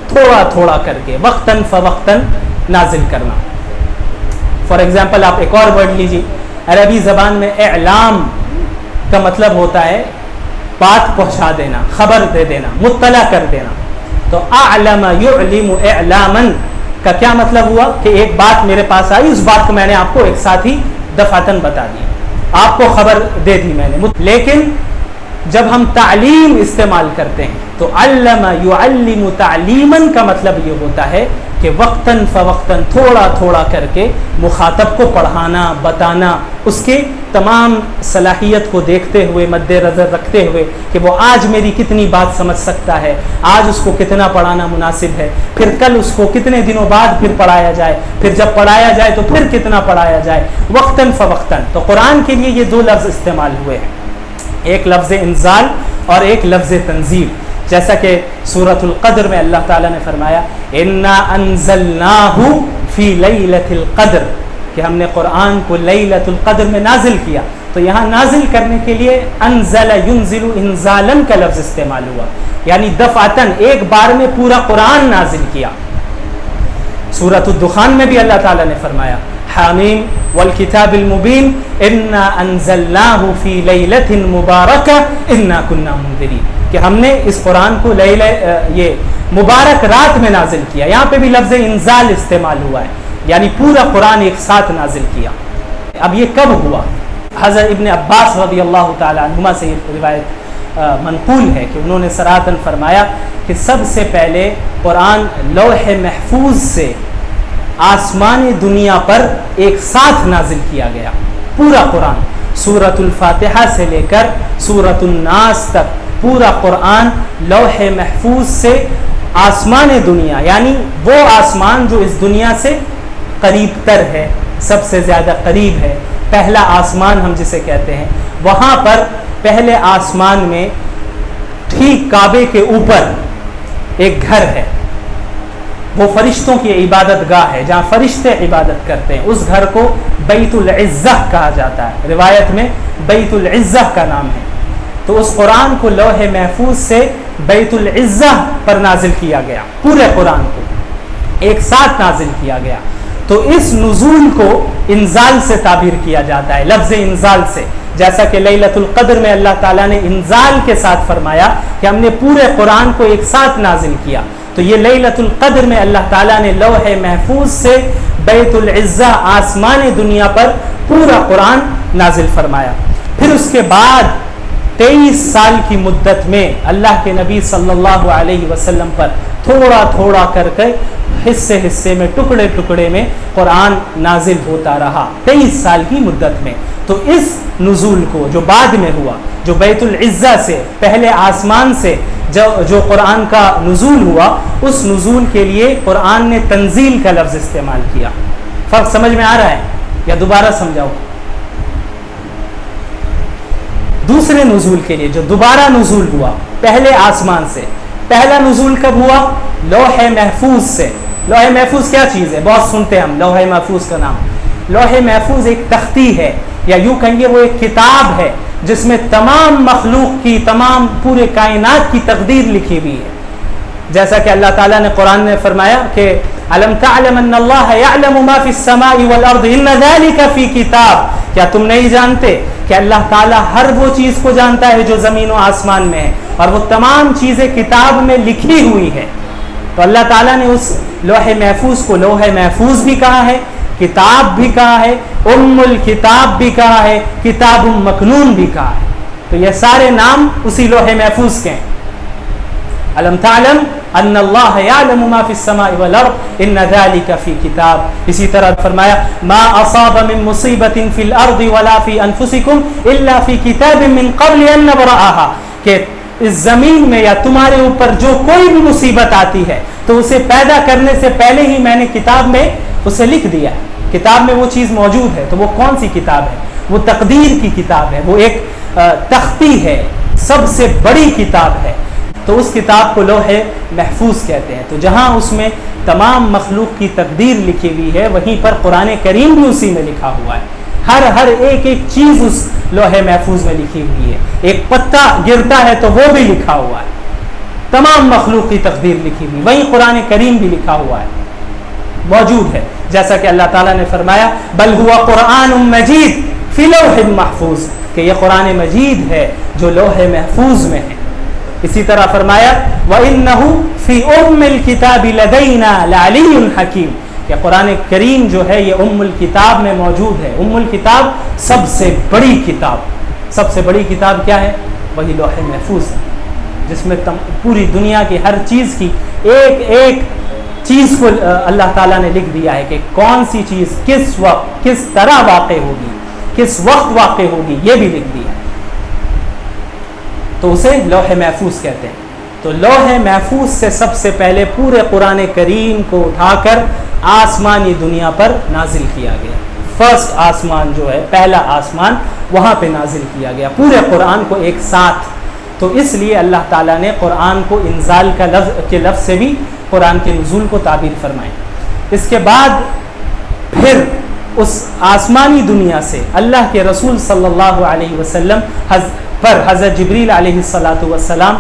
تھوڑا تھوڑا کر کے وقتاً فوقتاً نازل کرنا. فار ایگزامپل آپ ایک اور ورڈ لیجیے, عربی زبان میں اعلام کا مطلب ہوتا ہے بات پہنچا دینا, خبر دے دینا, مطلع کر دینا. تو اعلم یعلم اعلاما کا کیا مطلب ہوا کہ ایک بات میرے پاس آئی, اس بات کو میں نے آپ کو ایک ساتھ ہی دفعتاً بتا دیا, آپ کو خبر دے دی میں نے. لیکن جب ہم تعلیم استعمال کرتے ہیں تو علم یعلم تعلیما کا مطلب یہ ہوتا ہے کہ وقتاً فوقتاً تھوڑا تھوڑا کر کے مخاطب کو پڑھانا, بتانا, اس کے تمام صلاحیت کو دیکھتے ہوئے, مد نظر رکھتے ہوئے کہ وہ آج میری کتنی بات سمجھ سکتا ہے, آج اس کو کتنا پڑھانا مناسب ہے, پھر کل اس کو کتنے دنوں بعد پھر پڑھایا جائے, پھر جب پڑھایا جائے تو پھر کتنا پڑھایا جائے, وقتاً فوقتاً. تو قرآن کے لیے یہ دو لفظ استعمال ہوئے ہیں, ایک لفظ انزال اور ایک لفظ تنزیل. جیسا کہ سورۃ القدر میں اللہ تعالیٰ نے فرمایا انا انزلناہ فی لیلۃ القدر, کہ ہم نے قرآن کو لیلۃ القدر میں نازل کیا. تو یہاں نازل کرنے کے لیے انزل ینزل انزالا کا لفظ استعمال ہوا, یعنی دفعتاً ایک بار میں پورا قرآن نازل کیا. سورۃ الدخان میں بھی اللہ تعالیٰ نے فرمایا حامیم والکتاب المبین انا انزلناہ فی لیلۃ مبارکہ انا کنا منذرین, کہ ہم نے اس قرآن کو یہ مبارک رات میں نازل کیا. یہاں پہ بھی لفظ انزال استعمال ہوا ہے, یعنی پورا قرآن ایک ساتھ نازل کیا. اب یہ کب ہوا؟ حضرت ابن عباس رضی اللہ تعالی عنہما سے یہ روایت منقول ہے کہ انہوں نے صراحتاً فرمایا کہ سب سے پہلے قرآن لوح محفوظ سے آسمان دنیا پر ایک ساتھ نازل کیا گیا. پورا قرآن سورۃ الفاتحہ سے لے کر سورۃ الناس تک پورا قرآن لوح محفوظ سے آسمان دنیا, یعنی وہ آسمان جو اس دنیا سے قریب تر ہے, سب سے زیادہ قریب ہے, پہلا آسمان ہم جسے کہتے ہیں, وہاں پر پہلے آسمان میں ٹھیک کعبے کے اوپر ایک گھر ہے, وہ فرشتوں کی عبادت گاہ ہے جہاں فرشتے عبادت کرتے ہیں. اس گھر کو بیت العزہ کہا جاتا ہے, روایت میں بیت العزہ کا نام ہے. تو اس قرآن کو لوح محفوظ سے بیت العزہ پر نازل کیا گیا, پورے قرآن کو ایک ساتھ نازل کیا گیا. تو اس نزول کو انزال سے تعبیر کیا جاتا ہے, لفظ انزال سے, جیسا کہ لیلۃ القدر میں اللہ تعالیٰ نے انزال کے ساتھ فرمایا کہ ہم نے پورے قرآن کو ایک ساتھ نازل کیا. تو یہ لیلۃ القدر میں اللہ تعالیٰ نے لوح محفوظ سے بیت العزہ آسمان دنیا پر پورا قرآن نازل فرمایا. پھر اس کے بعد 23 سال کی مدت میں اللہ کے نبی صلی اللہ علیہ وسلم پر تھوڑا تھوڑا کر کے حصے حصے میں ٹکڑے ٹکڑے میں قرآن نازل ہوتا رہا 23 سال کی مدت میں. تو اس نزول کو جو بعد میں ہوا, جو بیت العزہ سے پہلے آسمان سے جو قرآن کا نزول ہوا, اس نزول کے لیے قرآن نے تنزیل کا لفظ استعمال کیا. فرق سمجھ میں آ رہا ہے یا دوبارہ سمجھاؤ؟ دوسرے نزول کے لیے جو دوبارہ نزول ہوا پہلے آسمان سے, پہلا نزول کب ہوا؟ لوح محفوظ سے. لوح محفوظ کیا چیز ہے؟ بہت سنتے ہیں ہم لوح محفوظ کا نام. لوح محفوظ ایک تختی ہے, یا یوں کہیں وہ ایک کتاب ہے جس میں تمام مخلوق کی, تمام پورے کائنات کی تقدیر لکھی ہوئی ہے. جیسا کہ اللہ تعالیٰ نے قرآن میں فرمایا کہ الم تعلم ان اللہ یعلم ما فی السماء والارض ان ذلک فی کتاب, کیا تم نہیں جانتے کہ اللہ تعالیٰ ہر وہ چیز کو جانتا ہے جو زمین و آسمان میں ہے, اور وہ تمام چیزیں کتاب میں لکھی ہوئی ہے. تو اللہ تعالیٰ نے اس لوح محفوظ کو لوح محفوظ بھی کہا ہے, کتاب بھی کہا ہے، ام الکتاب بھی کہا ہے، کتاب مکنون بھی کہا ہے. تو یہ سارے نام اسی لوح محفوظ کے ہیں. الم تعلم ان اللہ یعلم ما فی السماء والارض ان ذلک فی کتاب. اسی طرح فرمایا ما اصاب من مصیبت فی الارض ولا فی انفسکم الا فی کتاب من قبل ان نبرأها، کہ اس زمین میں یا تمہارے اوپر جو کوئی بھی مصیبت آتی ہے تو اسے پیدا کرنے سے پہلے ہی میں نے کتاب میں اسے لکھ دیا ہے. کتاب میں وہ چیز موجود ہے. تو وہ کون سی کتاب ہے؟ وہ تقدیر کی کتاب ہے. وہ ایک تختی ہے، سب سے بڑی کتاب ہے. تو اس کتاب کو لوح محفوظ کہتے ہیں. تو جہاں اس میں تمام مخلوق کی تقدیر لکھی ہوئی ہے، وہیں پر قرآن کریم بھی اسی میں لکھا ہوا ہے. ہر ایک چیز اس لوح محفوظ میں لکھی ہوئی ہے. ایک پتا گرتا ہے تو وہ بھی لکھا ہوا ہے. تمام مخلوق کی تقدیر لکھی ہوئی، وہیں قرآن کریم بھی لکھا ہوا ہے، موجود ہے. جیسا کہ اللہ تعالیٰ نے فرمایا بل ہوا قرآن مجید فی لوح محفوظ، کہ یہ قرآن مجید ہے جو لوح محفوظ میں ہے. اسی طرح فرمایا وَإِنَّهُ فِي أُمِّ الْكِتَابِ لَدَيْنَا لَعَلِيٌّ حَكِيمٌ، کہ قرآن کریم جو ہے یہ ام الکتاب میں موجود ہے. ام الکتاب سب سے بڑی کتاب. سب سے بڑی کتاب کیا ہے؟ وہی لوح محفوظ ہے، جس میں پوری دنیا کی ہر چیز کی ایک چیز کو اللہ تعالیٰ نے لکھ دیا ہے کہ کون سی چیز کس وقت کس طرح واقع ہوگی، کس وقت واقع ہوگی، یہ بھی لکھ دیا ہے. تو اسے لوح محفوظ کہتے ہیں. تو لوح محفوظ سے سب سے پہلے پورے قرآن کریم کو اٹھا کر آسمانی دنیا پر نازل کیا گیا. فرسٹ آسمان جو ہے، پہلا آسمان، وہاں پہ نازل کیا گیا پورے قرآن کو ایک ساتھ. تو اس لیے اللہ تعالیٰ نے قرآن کو انزال کے لفظ سے بھی قرآن کے نزول کو تعبیر فرمائے. اس کے بعد پھر اس آسمانی دنیا سے اللہ کے رسول صلی اللہ علیہ وسلم پر حضرت جبریل علیہ السلام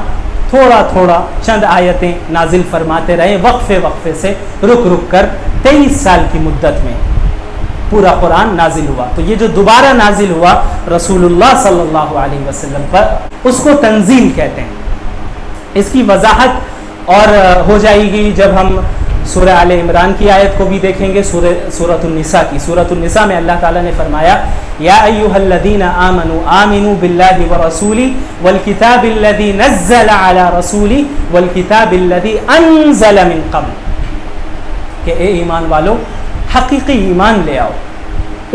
تھوڑا تھوڑا چند آیتیں نازل فرماتے رہے، وقفے سے رک کر 23 سال کی مدت میں پورا قرآن نازل ہوا. تو یہ جو دوبارہ نازل ہوا رسول اللہ صلی اللہ علیہ وسلم پر، اس کو تنزیل کہتے ہیں. اس کی وضاحت اور ہو جائے گی جب ہم سورہ آل عمران کی آیت کو بھی دیکھیں گے. سورۃ النساء کی، سورۃ النساء میں اللہ تعالیٰ نے فرمایا یا ایھا الذین آمنوا آمنوا باللہ ورسولہ والکتاب الذی نزل علی رسولہ والکتاب الذی انزل من قبل، کہ اے ایمان والو حقیقی ایمان لے آؤ،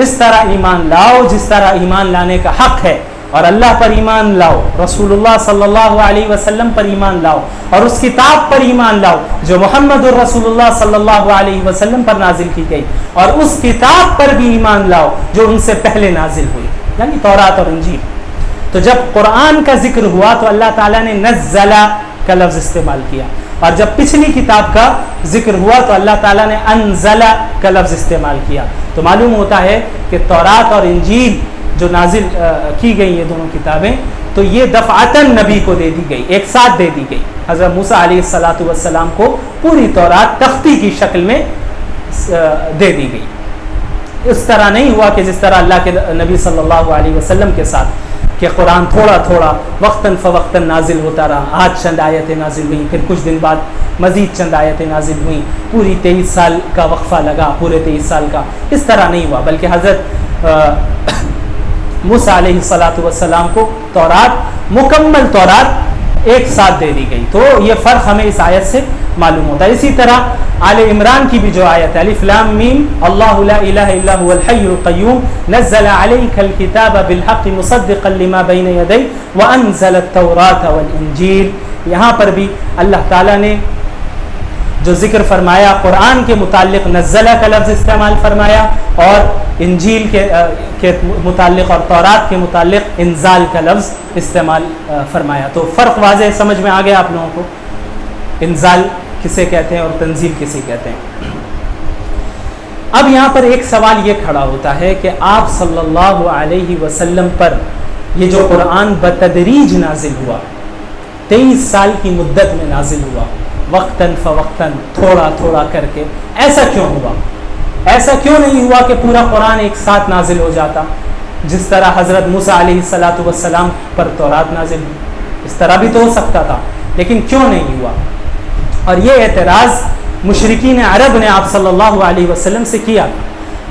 اس طرح ایمان لاؤ جس طرح ایمان لانے کا حق ہے، اور اللہ پر ایمان لاؤ، رسول اللہ صلی اللہ علیہ وسلم پر ایمان لاؤ، اور اس کتاب پر ایمان لاؤ جو محمد الرسول اللہ صلی اللہ علیہ وسلم پر نازل کی گئی، اور اس کتاب پر بھی ایمان لاؤ جو ان سے پہلے نازل ہوئی، یعنی تورات اور انجیل. تو جب قرآن کا ذکر ہوا تو اللہ تعالیٰ نے نزلہ کا لفظ استعمال کیا، اور جب پچھلی کتاب کا ذکر ہوا تو اللہ تعالیٰ نے انزلہ کا لفظ استعمال کیا. تو معلوم ہوتا ہے کہ تورات اور انجیل جو نازل کی گئی یہ دونوں کتابیں، تو یہ دفعتاً نبی کو دے دی گئی، ایک ساتھ دے دی گئی. حضرت موسیٰ علیہ السلام کو پوری تورات تختی کی شکل میں دے دی گئی. اس طرح نہیں ہوا کہ جس طرح اللہ کے نبی صلی اللہ علیہ وسلم کے ساتھ کہ قرآن تھوڑا تھوڑا وقتاً فوقتاً نازل ہوتا رہا. آج چند آیتیں نازل ہوئیں، پھر کچھ دن بعد مزید چند آیتیں نازل ہوئیں، پوری 23 سال کا وقفہ لگا، پورے 23 سال کا. اس طرح نہیں ہوا، بلکہ حضرت موسیٰ علیہ السلام کو تورات، مکمل تورات ایک ساتھ دے دی گئی. تو یہ فرق ہمیں اس آیت سے معلوم ہوتا ہے. اسی طرح آل عمران کی بھی جو آیت ہے الف لام میم اللہ لا الہ الا هو الحی القیوم نزل علیک الکتاب بالحق مصدقا لما بین یدیہ وانزل التوراۃ والانجیل، یہاں پر بھی اللہ تعالیٰ نے جو ذکر فرمایا قرآن کے متعلق نزلہ کا لفظ استعمال فرمایا، اور انجیل کے متعلق اور تورات کے متعلق انزال کا لفظ استعمال فرمایا. تو فرق واضح سمجھ میں آ گیا آپ لوگوں کو، انزال کسے کہتے ہیں اور تنزیل کسے کہتے ہیں. اب یہاں پر ایک سوال یہ کھڑا ہوتا ہے کہ آپ صلی اللہ علیہ وسلم پر یہ جو قرآن بتدریج نازل ہوا، 23 سال کی مدت میں نازل ہوا، وقتاً فوقتاً تھوڑا تھوڑا کر کے، ایسا کیوں ہوا؟ ایسا کیوں نہیں ہوا کہ پورا قرآن ایک ساتھ نازل ہو جاتا جس طرح حضرت موسیٰ علیہ السلام پر تورات نازل ہوئی؟ اس طرح بھی تو ہو سکتا تھا، لیکن کیوں نہیں ہوا؟ اور یہ اعتراض مشرکین عرب نے آپ صلی اللہ علیہ وسلم سے کیا.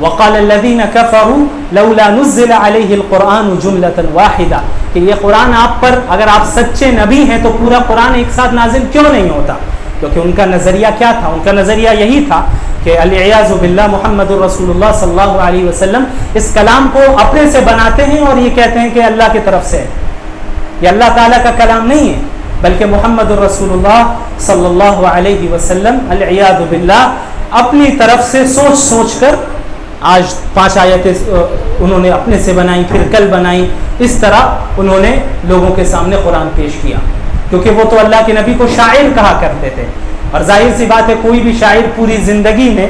وقال الذین کفروا لولا نزل علیہ القرآن جملۃ واحدہ، کہ یہ قرآن آپ پر، اگر آپ سچے نبی ہیں تو پورا قرآن ایک ساتھ نازل کیوں نہیں ہوتا؟ کیونکہ ان کا نظریہ کیا تھا؟ ان کا نظریہ یہی تھا کہ العیاذ باللہ محمد الرسول اللہ صلی اللہ علیہ وسلم اس کلام کو اپنے سے بناتے ہیں اور یہ کہتے ہیں کہ اللہ کی طرف سے ہے، یہ اللہ تعالیٰ کا کلام نہیں ہے، بلکہ محمد الرسول اللہ صلی اللہ علیہ وسلم العیاذ باللہ اپنی طرف سے سوچ سوچ کر آج 5 آیتیں انہوں نے اپنے سے بنائیں، پھر کل بنائیں، اس طرح انہوں نے لوگوں کے سامنے قرآن پیش کیا، کیونکہ وہ تو اللہ کے نبی کو شاعر کہا کرتے تھے، اور ظاہر سی بات ہے کوئی بھی شاعر پوری زندگی میں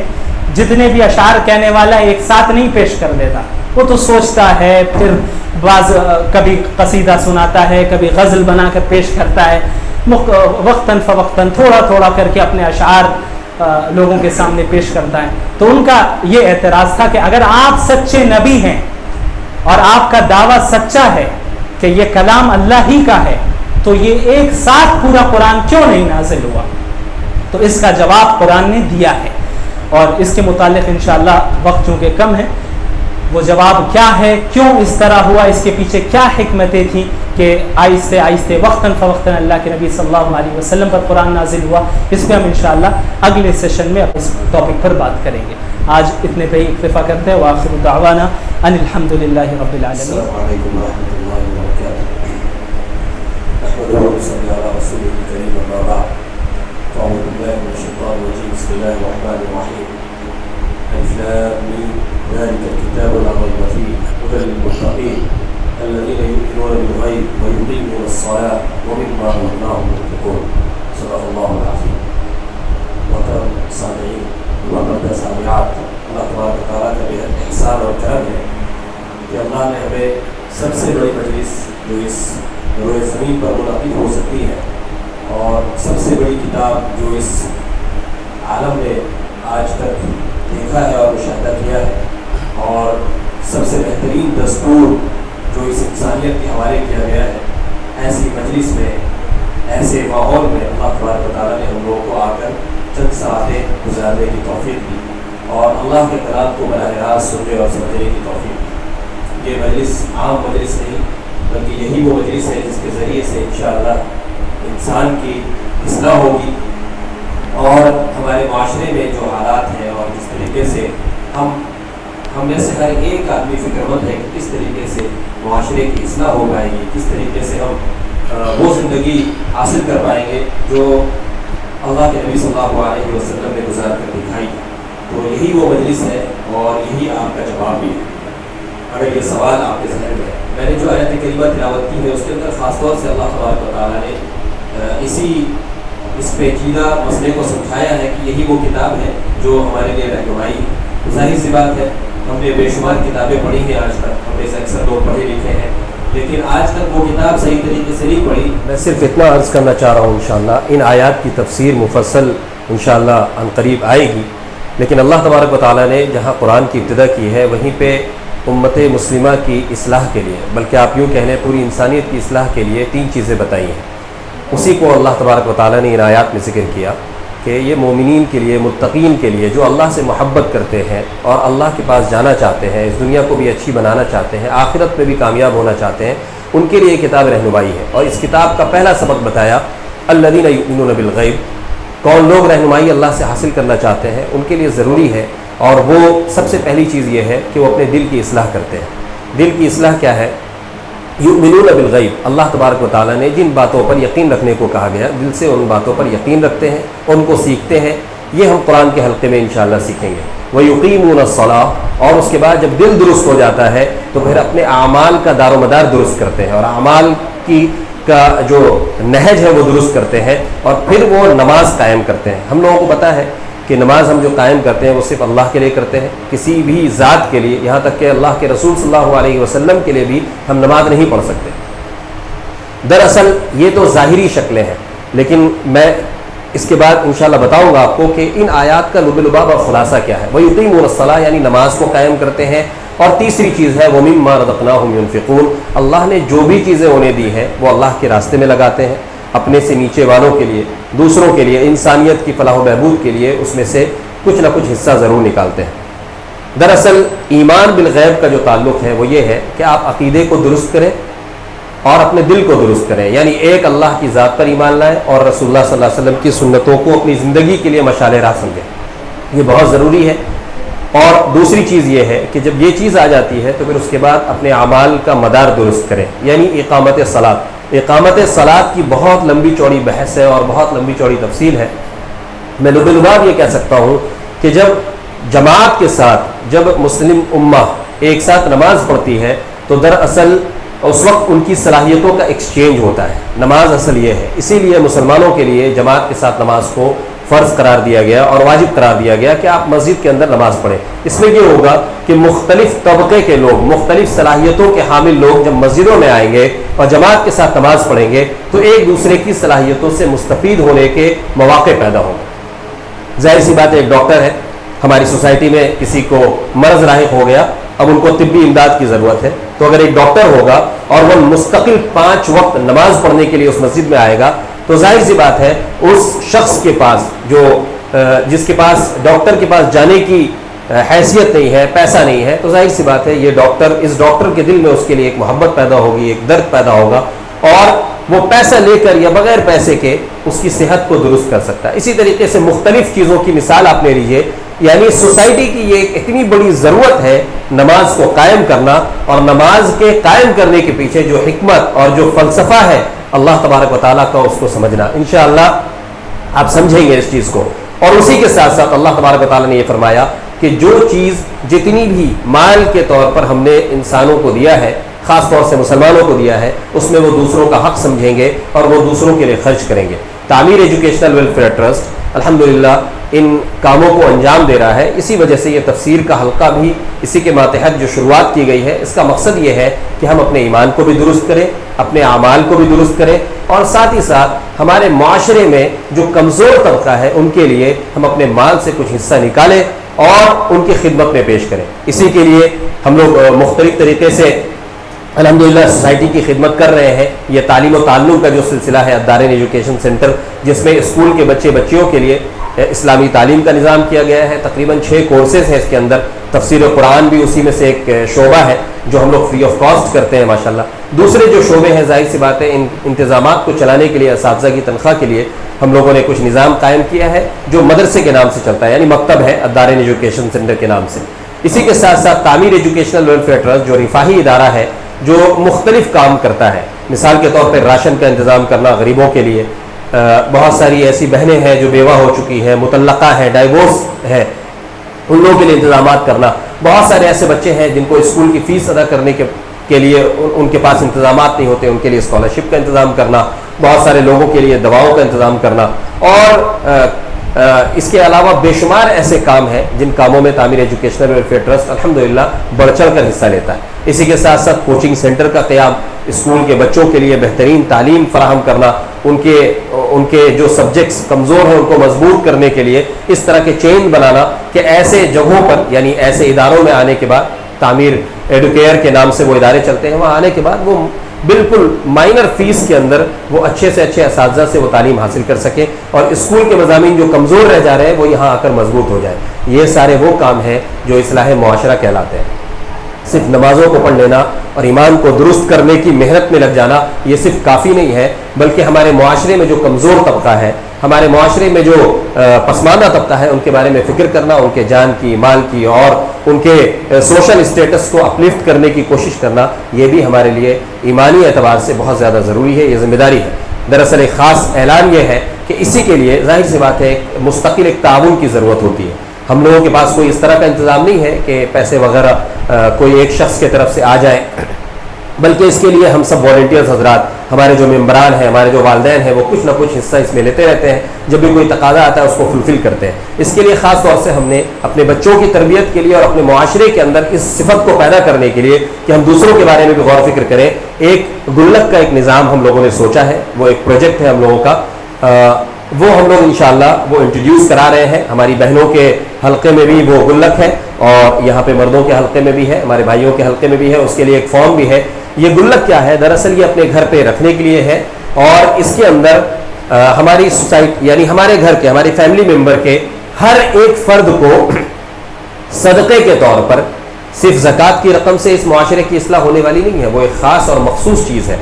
جتنے بھی اشعار کہنے والا ایک ساتھ نہیں پیش کر دیتا، وہ تو سوچتا ہے، پھر بعض کبھی قصیدہ سناتا ہے، کبھی غزل بنا کر پیش کرتا ہے، وقتاً فوقتاً تھوڑا تھوڑا کر کے اپنے اشعار لوگوں کے سامنے پیش کرتا ہے۔ تو ان کا یہ اعتراض تھا کہ اگر آپ سچے نبی ہیں اور آپ کا دعویٰ سچا ہے کہ یہ کلام اللہ ہی کا ہے، تو یہ ایک ساتھ پورا قرآن کیوں نہیں نازل ہوا؟ تو اس کا جواب قرآن نے دیا ہے، اور اس کے متعلق انشاءاللہ وقت چونکہ کم ہے، وہ جواب کیا ہے، کیوں اس طرح ہوا، اس کے پیچھے کیا حکمتیں تھیں کہ آہستہ آہستہ وقتاً فوقتاً اللہ کے نبی صلی اللہ علیہ وسلم پر قرآن نازل ہوا، اس پہ ہم انشاءاللہ اگلے سیشن میں اس ٹاپک پر بات کریں گے۔ آج اتنے پہ ہی اکتفا کرتے ہیں، وآخر دعوانا ان الحمد للہ رب العالمین۔ السلام علیکم ورحمۃ اللہ وبرکاتہ۔ نحمده ونصلي على رسوله الكريم، اما بعد، فاعوذ باللہ من الشیطان الرجیم، بسم اللہ الرحمن الرحیم، الف لام میم، ذلک الکتاب لا ریب فیہ ھدی للمتقین الذین یؤمنون بالغیب ویقیمون الصلاة ومما رزقناهم ينفقون۔ صدق اللہ العظیم۔ محترم سامعین، وقت سامعات، اللہ تبارک و تعالیٰ کا بہت احسان اور کرم ہے کہ اللہ نے ہمیں سب سے بڑی مجلس جو اس روئے زمین پر منعقد ہو سکتی ہے، اور سب سے بڑی کتاب جو اس عالم نے آج تک دیکھا ہے اور مشاہدہ کیا ہے، اور سب سے بہترین دستور جو اس انسانیت کے حوالے کیا گیا ہے، ایسی مجلس میں، ایسے ماحول میں اللہ تبارک و تعالیٰ نے ہم لوگوں کو آ کر چند ساعتیں گزارنے کی توفیق دی، اور اللہ کے کلام کو براہ راست سننے اور سمجھنے کی توفیق دی۔ یہ مجلس عام مجلس نہیں، بلکہ یہی وہ مجلس ہے جس کے ذریعے سے انشاءاللہ انسان کی اصلاح ہوگی، اور ہمارے معاشرے میں جو حالات ہیں اور جس طریقے سے ہم میں سے ہر ایک آدمی فکر مند ہے کہ کس طریقے سے معاشرے کی اصلاح ہو پائے گی، کس طریقے سے ہم وہ زندگی حاصل کر پائیں گے جو اللہ کے نبی صلی اللہ علیہ وسلم نے گزار کر دکھائی۔ تو یہی وہ مجلس ہے، اور یہی آپ کا جواب بھی ہے اگر یہ سوال آپ کے ذہن میں ہے۔ میں نے جو آیت کریمہ تلاوت کی ہے اس کے اندر خاص طور سے اللہ تبارک و تعالیٰ نے اس پیچیدہ مسئلے کو سمجھایا ہے کہ یہی وہ کتاب ہے جو ہمارے لیے رہنمائی ہے۔ ظاہر سی بات ہے، ہم نے بے شمار کتابیں پڑھی ہیں آج تک، ہم میں سے اکثر لوگ پڑھے لکھے ہیں، لیکن آج تک وہ کتاب صحیح طریقے سے نہیں پڑھی۔ میں صرف اتنا عرض کرنا چاہ رہا ہوں، انشاءاللہ ان آیات کی تفسیر مفصل انشاءاللہ عن قریب آئے گی، لیکن اللہ تبارک و تعالیٰ نے جہاں قرآن کی ابتدا کی ہے وہیں پہ امت مسلمہ کی اصلاح کے لیے، بلکہ آپ یوں کہہ لیں پوری انسانیت کی اصلاح کے لیے 3 چیزیں بتائی ہیں۔ اسی کو اللہ تبارک و تعالیٰ نے ان آیات میں ذکر کیا کہ یہ مومنین کے لیے، متقین کے لیے، جو اللہ سے محبت کرتے ہیں اور اللہ کے پاس جانا چاہتے ہیں، اس دنیا کو بھی اچھی بنانا چاہتے ہیں، آخرت میں بھی کامیاب ہونا چاہتے ہیں، ان کے لیے یہ کتاب رہنمائی ہے۔ اور اس کتاب کا پہلا سبق بتایا الذین یؤمنون بالغیب، کون لوگ رہنمائی اللہ سے حاصل کرنا چاہتے ہیں ان کے لیے ضروری ہے، اور وہ سب سے پہلی چیز یہ ہے کہ وہ اپنے دل کی اصلاح کرتے ہیں۔ دل کی اصلاح کیا ہے؟ یؤمنون بالغیب، اللہ تبارک و تعالیٰ نے جن باتوں پر یقین رکھنے کو کہا گیا دل سے ان باتوں پر یقین رکھتے ہیں، ان کو سیکھتے ہیں۔ یہ ہم قرآن کے حلقے میں انشاءاللہ سیکھیں گے۔ وَيُقِيمُونَ الصَّلَاةَ، اور اس کے بعد جب دل درست ہو جاتا ہے تو پھر اپنے اعمال کا دار و مدار درست کرتے ہیں، اور اعمال کا جو نہج ہے وہ درست کرتے ہیں، اور پھر وہ نماز قائم کرتے ہیں۔ ہم لوگوں کو پتہ ہے کہ نماز ہم جو قائم کرتے ہیں وہ صرف اللہ کے لیے کرتے ہیں، کسی بھی ذات کے لیے، یہاں تک کہ اللہ کے رسول صلی اللہ علیہ وسلم کے لیے بھی ہم نماز نہیں پڑھ سکتے۔ دراصل یہ تو ظاہری شکلیں ہیں، لیکن میں اس کے بعد انشاءاللہ بتاؤں گا آپ کو کہ ان آیات کا لب لباب اور خلاصہ کیا ہے۔ وَيُقِيمُونَ الصَّلَاةَ، یعنی نماز کو قائم کرتے ہیں، اور تیسری چیز ہے وَمِمَّا رَزَقْنَاهُمْ يُنْفِقُونَ، اللہ نے جو بھی چیزیں انہیں دی ہیں وہ اللہ کے راستے میں لگاتے ہیں، اپنے سے نیچے والوں کے لیے، دوسروں کے لیے، انسانیت کی فلاح و بہبود کے لیے اس میں سے کچھ نہ کچھ حصہ ضرور نکالتے ہیں۔ دراصل ایمان بالغیب کا جو تعلق ہے وہ یہ ہے کہ آپ عقیدے کو درست کریں اور اپنے دل کو درست کریں، یعنی ایک اللہ کی ذات پر ایمان لائیں اور رسول اللہ صلی اللہ علیہ وسلم کی سنتوں کو اپنی زندگی کے لیے مشعل راہ سمجھیں، یہ بہت ضروری ہے۔ اور دوسری چیز یہ ہے کہ جب یہ چیز آ جاتی ہے تو پھر اس کے بعد اپنے اعمال کا مدار درست کریں، یعنی اقامت صلاۃ۔ اقامت صلاۃ کی بہت لمبی چوڑی بحث ہے اور بہت لمبی چوڑی تفصیل ہے۔ میں لباب یہ کہہ سکتا ہوں کہ جب جماعت کے ساتھ جب مسلم امہ ایک ساتھ نماز پڑھتی ہے تو دراصل اس وقت ان کی صلاحیتوں کا ایکسچینج ہوتا ہے۔ نماز اصل یہ ہے، اسی لیے مسلمانوں کے لیے جماعت کے ساتھ نماز کو فرض قرار دیا گیا اور واجب قرار دیا گیا کہ آپ مسجد کے اندر نماز پڑھیں۔ اس میں یہ ہوگا کہ مختلف طبقے کے لوگ، مختلف صلاحیتوں کے حامل لوگ جب مسجدوں میں آئیں گے اور جماعت کے ساتھ نماز پڑھیں گے تو ایک دوسرے کی صلاحیتوں سے مستفید ہونے کے مواقع پیدا ہوں گے۔ ظاہر سی بات ہے، ایک ڈاکٹر ہے، ہماری سوسائٹی میں کسی کو مرض لاحق ہو گیا، اب ان کو طبی امداد کی ضرورت ہے، تو اگر ایک ڈاکٹر ہوگا اور وہ مستقل 5 وقت نماز پڑھنے کے لیے اس مسجد میں آئے گا تو ظاہر سی بات ہے اس شخص کے پاس جس کے پاس ڈاکٹر کے پاس جانے کی حیثیت نہیں ہے، پیسہ نہیں ہے، تو ظاہر سی بات ہے یہ ڈاکٹر، اس ڈاکٹر کے دل میں اس کے لیے ایک محبت پیدا ہوگی، ایک درد پیدا ہوگا اور وہ پیسہ لے کر یا بغیر پیسے کے اس کی صحت کو درست کر سکتا ہے۔ اسی طریقے سے مختلف چیزوں کی مثال آپ لے لیجئے، یعنی سوسائٹی کی یہ ایک اتنی بڑی ضرورت ہے نماز کو قائم کرنا، اور نماز کے قائم کرنے کے پیچھے جو حکمت اور جو فلسفہ ہے اللہ تبارک و تعالیٰ کا، اس کو سمجھنا انشاءاللہ آپ سمجھیں گے اس چیز کو۔ اور اسی کے ساتھ ساتھ اللہ تبارک و تعالیٰ نے یہ فرمایا کہ جو چیز جتنی بھی مال کے طور پر ہم نے انسانوں کو دیا ہے، خاص طور سے مسلمانوں کو دیا ہے، اس میں وہ دوسروں کا حق سمجھیں گے اور وہ دوسروں کے لیے خرچ کریں گے۔ تعمیر ایجوکیشنل ویلفیئر ٹرسٹ الحمدللہ ان کاموں کو انجام دے رہا ہے، اسی وجہ سے یہ تفسیر کا حلقہ بھی اسی کے ماتحت جو شروعات کی گئی ہے، اس کا مقصد یہ ہے کہ ہم اپنے ایمان کو بھی درست کریں، اپنے اعمال کو بھی درست کریں، اور ساتھ ہی ساتھ ہمارے معاشرے میں جو کمزور طبقہ ہے ان کے لیے ہم اپنے مال سے کچھ حصہ نکالیں اور ان کی خدمت میں پیش کریں۔ اسی کے لیے ہم لوگ مختلف طریقے سے الحمدللہ سوسائٹی کی خدمت کر رہے ہیں۔ یہ تعلیم و تعلم کا جو سلسلہ ہے الدارین ایجوکیشن سینٹر، جس میں اسکول کے بچیوں کے لیے اسلامی تعلیم کا نظام کیا گیا ہے، تقریباً 6 کورسز ہیں اس کے اندر، تفسیر قرآن بھی اسی میں سے ایک شعبہ ہے جو ہم لوگ فری آف کاسٹ کرتے ہیں ماشاءاللہ۔ دوسرے جو شعبے ہیں ظاہر سی بات ہے ان انتظامات کو چلانے کے لیے، اساتذہ کی تنخواہ کے لیے ہم لوگوں نے کچھ نظام قائم کیا ہے جو مدرسے کے نام سے چلتا ہے، یعنی مکتب ہے الدارین ایجوکیشن سینٹر کے نام سے۔ اسی کے ساتھ ساتھ تعمیر ایجوکیشنل ویلفیئر ٹرسٹ جو رفاہی ادارہ ہے جو مختلف کام کرتا ہے، مثال کے طور پر راشن کا انتظام کرنا غریبوں کے لیے، بہت ساری ایسی بہنیں ہیں جو بیوہ ہو چکی ہیں، مطلقہ ہیں، ڈائیورس ہے، ان لوگوں کے لیے انتظامات کرنا، بہت سارے ایسے بچے ہیں جن کو اسکول کی فیس ادا کرنے کے لیے ان کے پاس انتظامات نہیں ہوتے، ان کے لیے اسکالرشپ کا انتظام کرنا، بہت سارے لوگوں کے لیے دواؤں کا انتظام کرنا، اور اس کے علاوہ بے شمار ایسے کام ہیں جن کاموں میں تعمیر ایجوکیشنل ویلفیئر ٹرسٹ الحمدللہ بڑھ چڑھ کر حصہ لیتا ہے۔ اسی کے ساتھ ساتھ کوچنگ سینٹر کا قیام، اسکول کے بچوں کے لیے بہترین تعلیم فراہم کرنا، ان کے جو سبجیکٹس کمزور ہیں ان کو مضبوط کرنے کے لیے اس طرح کے چین بنانا کہ ایسے جگہوں پر، یعنی ایسے اداروں میں آنے کے بعد، تعمیر ایڈوکیئر کے نام سے وہ ادارے چلتے ہیں، وہاں آنے کے بعد وہ بالکل مائنر فیس کے اندر وہ اچھے سے اچھے اساتذہ سے وہ تعلیم حاصل کر سکیں اور اسکول کے مضامین جو کمزور رہ جا رہے ہیں وہ یہاں آ کر مضبوط ہو جائے۔ یہ سارے وہ کام ہیں جو اصلاح معاشرہ کہلاتے ہیں۔ صرف نمازوں کو پڑھ لینا اور ایمان کو درست کرنے کی محنت میں لگ جانا یہ صرف کافی نہیں ہے، بلکہ ہمارے معاشرے میں جو کمزور طبقہ ہے، ہمارے معاشرے میں جو پسماندہ طبقہ ہے، ان کے بارے میں فکر کرنا، ان کے جان کی، مال کی اور ان کے سوشل اسٹیٹس کو اپلفٹ کرنے کی کوشش کرنا، یہ بھی ہمارے لیے ایمانی اعتبار سے بہت زیادہ ضروری ہے، یہ ذمہ داری ہے۔ دراصل ایک خاص اعلان یہ ہے کہ اسی کے لیے ظاہر سی بات ہے مستقل ایک تعاون کی ضرورت ہوتی ہے۔ ہم لوگوں کے پاس کوئی اس طرح کا انتظام نہیں ہے کہ پیسے وغیرہ کوئی ایک شخص کی طرف سے آ جائیں، بلکہ اس کے لیے ہم سب والنٹیئرز حضرات، ہمارے جو ممبران ہیں، ہمارے جو والدین ہیں، وہ کچھ نہ کچھ حصہ اس میں لیتے رہتے ہیں، جب بھی کوئی تقاضا آتا ہے اس کو فلفل کرتے ہیں۔ اس کے لیے خاص طور سے ہم نے اپنے بچوں کی تربیت کے لیے اور اپنے معاشرے کے اندر اس صفت کو پیدا کرنے کے لیے کہ ہم دوسروں کے بارے میں بھی غور و فکر کریں، ایک گلک کا ایک نظام ہم لوگوں نے سوچا ہے، وہ ایک پروجیکٹ ہے ہم لوگوں کا، وہ ہم لوگ انشاءاللہ وہ انٹروڈیوس کرا رہے ہیں۔ ہماری بہنوں کے حلقے میں بھی وہ گلک ہے اور یہاں پہ مردوں کے حلقے میں بھی ہے، ہمارے بھائیوں کے حلقے میں بھی ہے، اس کے لیے ایک فارم بھی ہے۔ یہ گلک کیا ہے؟ دراصل یہ اپنے گھر پہ رکھنے کے لیے ہے اور اس کے اندر ہماری سوسائٹی، یعنی ہمارے گھر کے، ہماری فیملی ممبر کے ہر ایک فرد کو صدقے کے طور پر، صرف زکوٰۃ کی رقم سے اس معاشرے کی اصلاح ہونے والی نہیں ہے، وہ ایک خاص اور مخصوص چیز ہے۔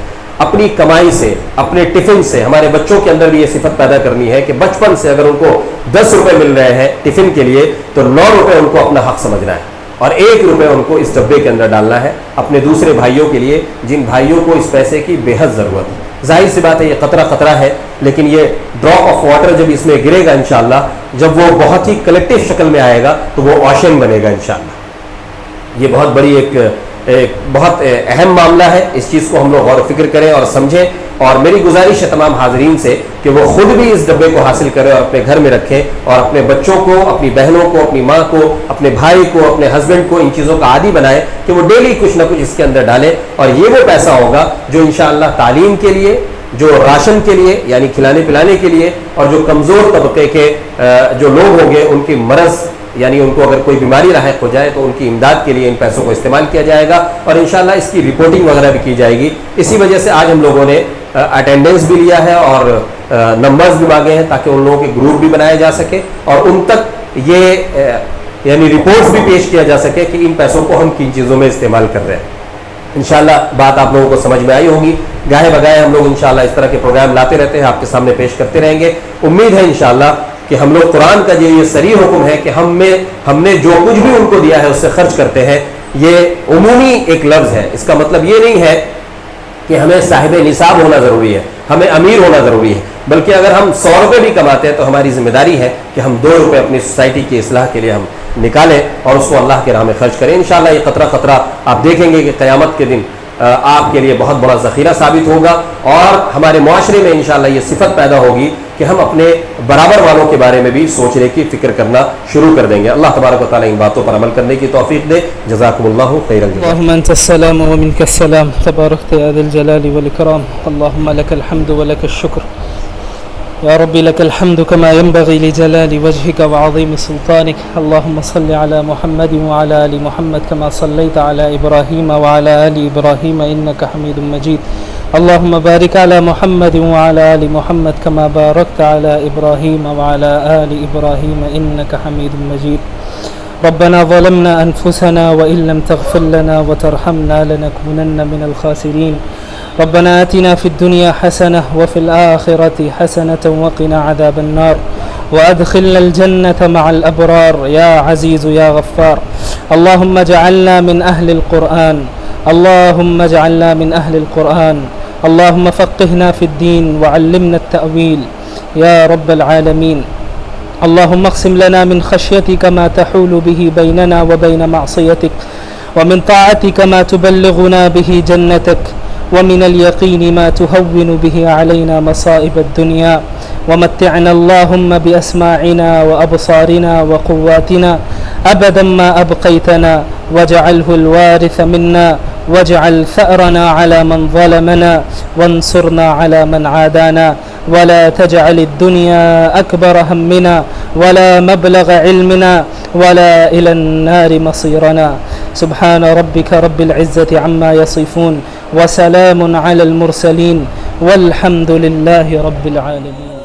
اپنی کمائی سے، اپنے ٹفن سے ہمارے بچوں کے اندر بھی یہ صفت پیدا کرنی ہے کہ بچپن سے اگر ان کو 10 روپے مل رہے ہیں ٹفن کے لیے تو 9 روپے ان کو اپنا حق سمجھنا ہے اور 1 روپے ان کو اس ڈبے کے اندر ڈالنا ہے اپنے دوسرے بھائیوں کے لیے جن بھائیوں کو اس پیسے کی بے حد ضرورت ہے۔ ظاہر سی بات ہے یہ قطرہ ہے، لیکن یہ ڈراپ آف واٹر جب اس میں گرے گا انشاءاللہ، جب وہ بہت ہی کلیکٹیو شکل میں آئے گا تو وہ اوشن بنے گا انشاءاللہ۔ یہ بہت بڑی ایک بہت اہم معاملہ ہے، اس چیز کو ہم لوگ غور و فکر کریں اور سمجھیں، اور میری گزارش ہے تمام حاضرین سے کہ وہ خود بھی اس ڈبے کو حاصل کریں اور اپنے گھر میں رکھیں اور اپنے بچوں کو، اپنی بہنوں کو، اپنی ماں کو، اپنے بھائی کو، اپنے ہسبینڈ کو ان چیزوں کا عادی بنائیں کہ وہ ڈیلی کچھ نہ کچھ اس کے اندر ڈالیں، اور یہ وہ پیسہ ہوگا جو انشاءاللہ تعلیم کے لیے، جو راشن کے لیے یعنی کھلانے پلانے کے لیے، اور جو کمزور طبقے کے جو لوگ ہوں گے ان کی مرض یعنی ان کو اگر کوئی بیماری لاحق ہو جائے تو ان کی امداد کے لیے ان پیسوں کو استعمال کیا جائے گا، اور انشاءاللہ اس کی رپورٹنگ وغیرہ بھی کی جائے گی۔ اسی وجہ سے آج ہم لوگوں نے اٹینڈنس بھی لیا ہے اور نمبرز بھی مانگے ہیں تاکہ ان لوگوں کے گروپ بھی بنائے جا سکے اور ان تک یہ یعنی رپورٹس بھی پیش کیا جا سکے کہ ان پیسوں کو ہم کن چیزوں میں استعمال کر رہے ہیں۔ انشاءاللہ بات آپ لوگوں کو سمجھ میں آئی ہوگی۔ گاہے بگاہے ہم لوگ انشاءاللہ اس طرح کے پروگرام لاتے رہتے ہیں، آپ کے سامنے پیش کرتے رہیں گے۔ امید ہے انشاءاللہ کہ ہم لوگ قرآن کا یہ صریح حکم ہے کہ ہم نے جو کچھ بھی ان کو دیا ہے اس سے خرچ کرتے ہیں، یہ عمومی ایک لفظ ہے۔ اس کا مطلب یہ نہیں ہے کہ ہمیں صاحب نصاب ہونا ضروری ہے، ہمیں امیر ہونا ضروری ہے، بلکہ اگر ہم 100 روپے بھی کماتے ہیں تو ہماری ذمہ داری ہے کہ ہم 2 روپے اپنی سوسائٹی کی اصلاح کے لیے ہم نکالیں اور اس کو اللہ کے راہ میں خرچ کریں۔ انشاءاللہ یہ قطرہ آپ دیکھیں گے کہ قیامت کے دن آپ کے لیے بہت بڑا ذخیرہ ثابت ہوگا، اور ہمارے معاشرے میں انشاءاللہ یہ صفت پیدا ہوگی کہ ہم اپنے برابر والوں کے بارے میں بھی سوچنے کی فکر کرنا شروع کر دیں گے۔ اللہ تبارک و تعالیٰ ان باتوں پر عمل کرنے کی توفیق دے۔ جزاکم اللہ خیر الجزاء۔ اللهم انت السلام ومنك السلام، تباركت يا ذا الجلال والاكرام، اللهم لك الحمد ولك الشكر يا رب، لك الحمد كما ينبغي لجلال وجهك وعظيم سلطانك. اللهم صل على محمد وعلى آل محمد كما صليت على إبراهيم وعلى آل إبراهيم إنك حميد مجيد. اللهم بارك على محمد وعلى آل محمد كما باركت على إبراهيم وعلى آل إبراهيم إنك حميد مجيد. ربنا ظلمنا أنفسنا وإن لم تغفر لنا وترحمنا لنكونن من الخاسرين. ربنا آتنا في الدنيا حسنة وفي الآخرة حسنة وقنا عذاب النار وأدخلنا الجنة مع الأبرار يا عزيز يا غفار. اللهم اجعلنا من أهل القرآن، اللهم اجعلنا من أهل القرآن، اللهم فقهنا في الدين وعلمنا التأويل يا رب العالمين. اللهم اقسم لنا من خشيتك ما تحول به بيننا وبين معصيتك، ومن طاعتك ما تبلغنا به جنتك، ومن اليقين ما تهون به علينا مصائب الدنيا. ومتعنا اللهم بأسماعنا وأبصارنا وقواتنا أبدا ما أبقيتنا، واجعله الوارث منا، واجعل ثأرنا على من ظلمنا، وانصرنا على من عادانا، ولا تجعل الدنيا أكبر همنا ولا مبلغ علمنا ولا إلى النار مصيرنا. سبحان ربك رب العزة عما يصفون، وسلام على المرسلين، والحمد لله رب العالمين.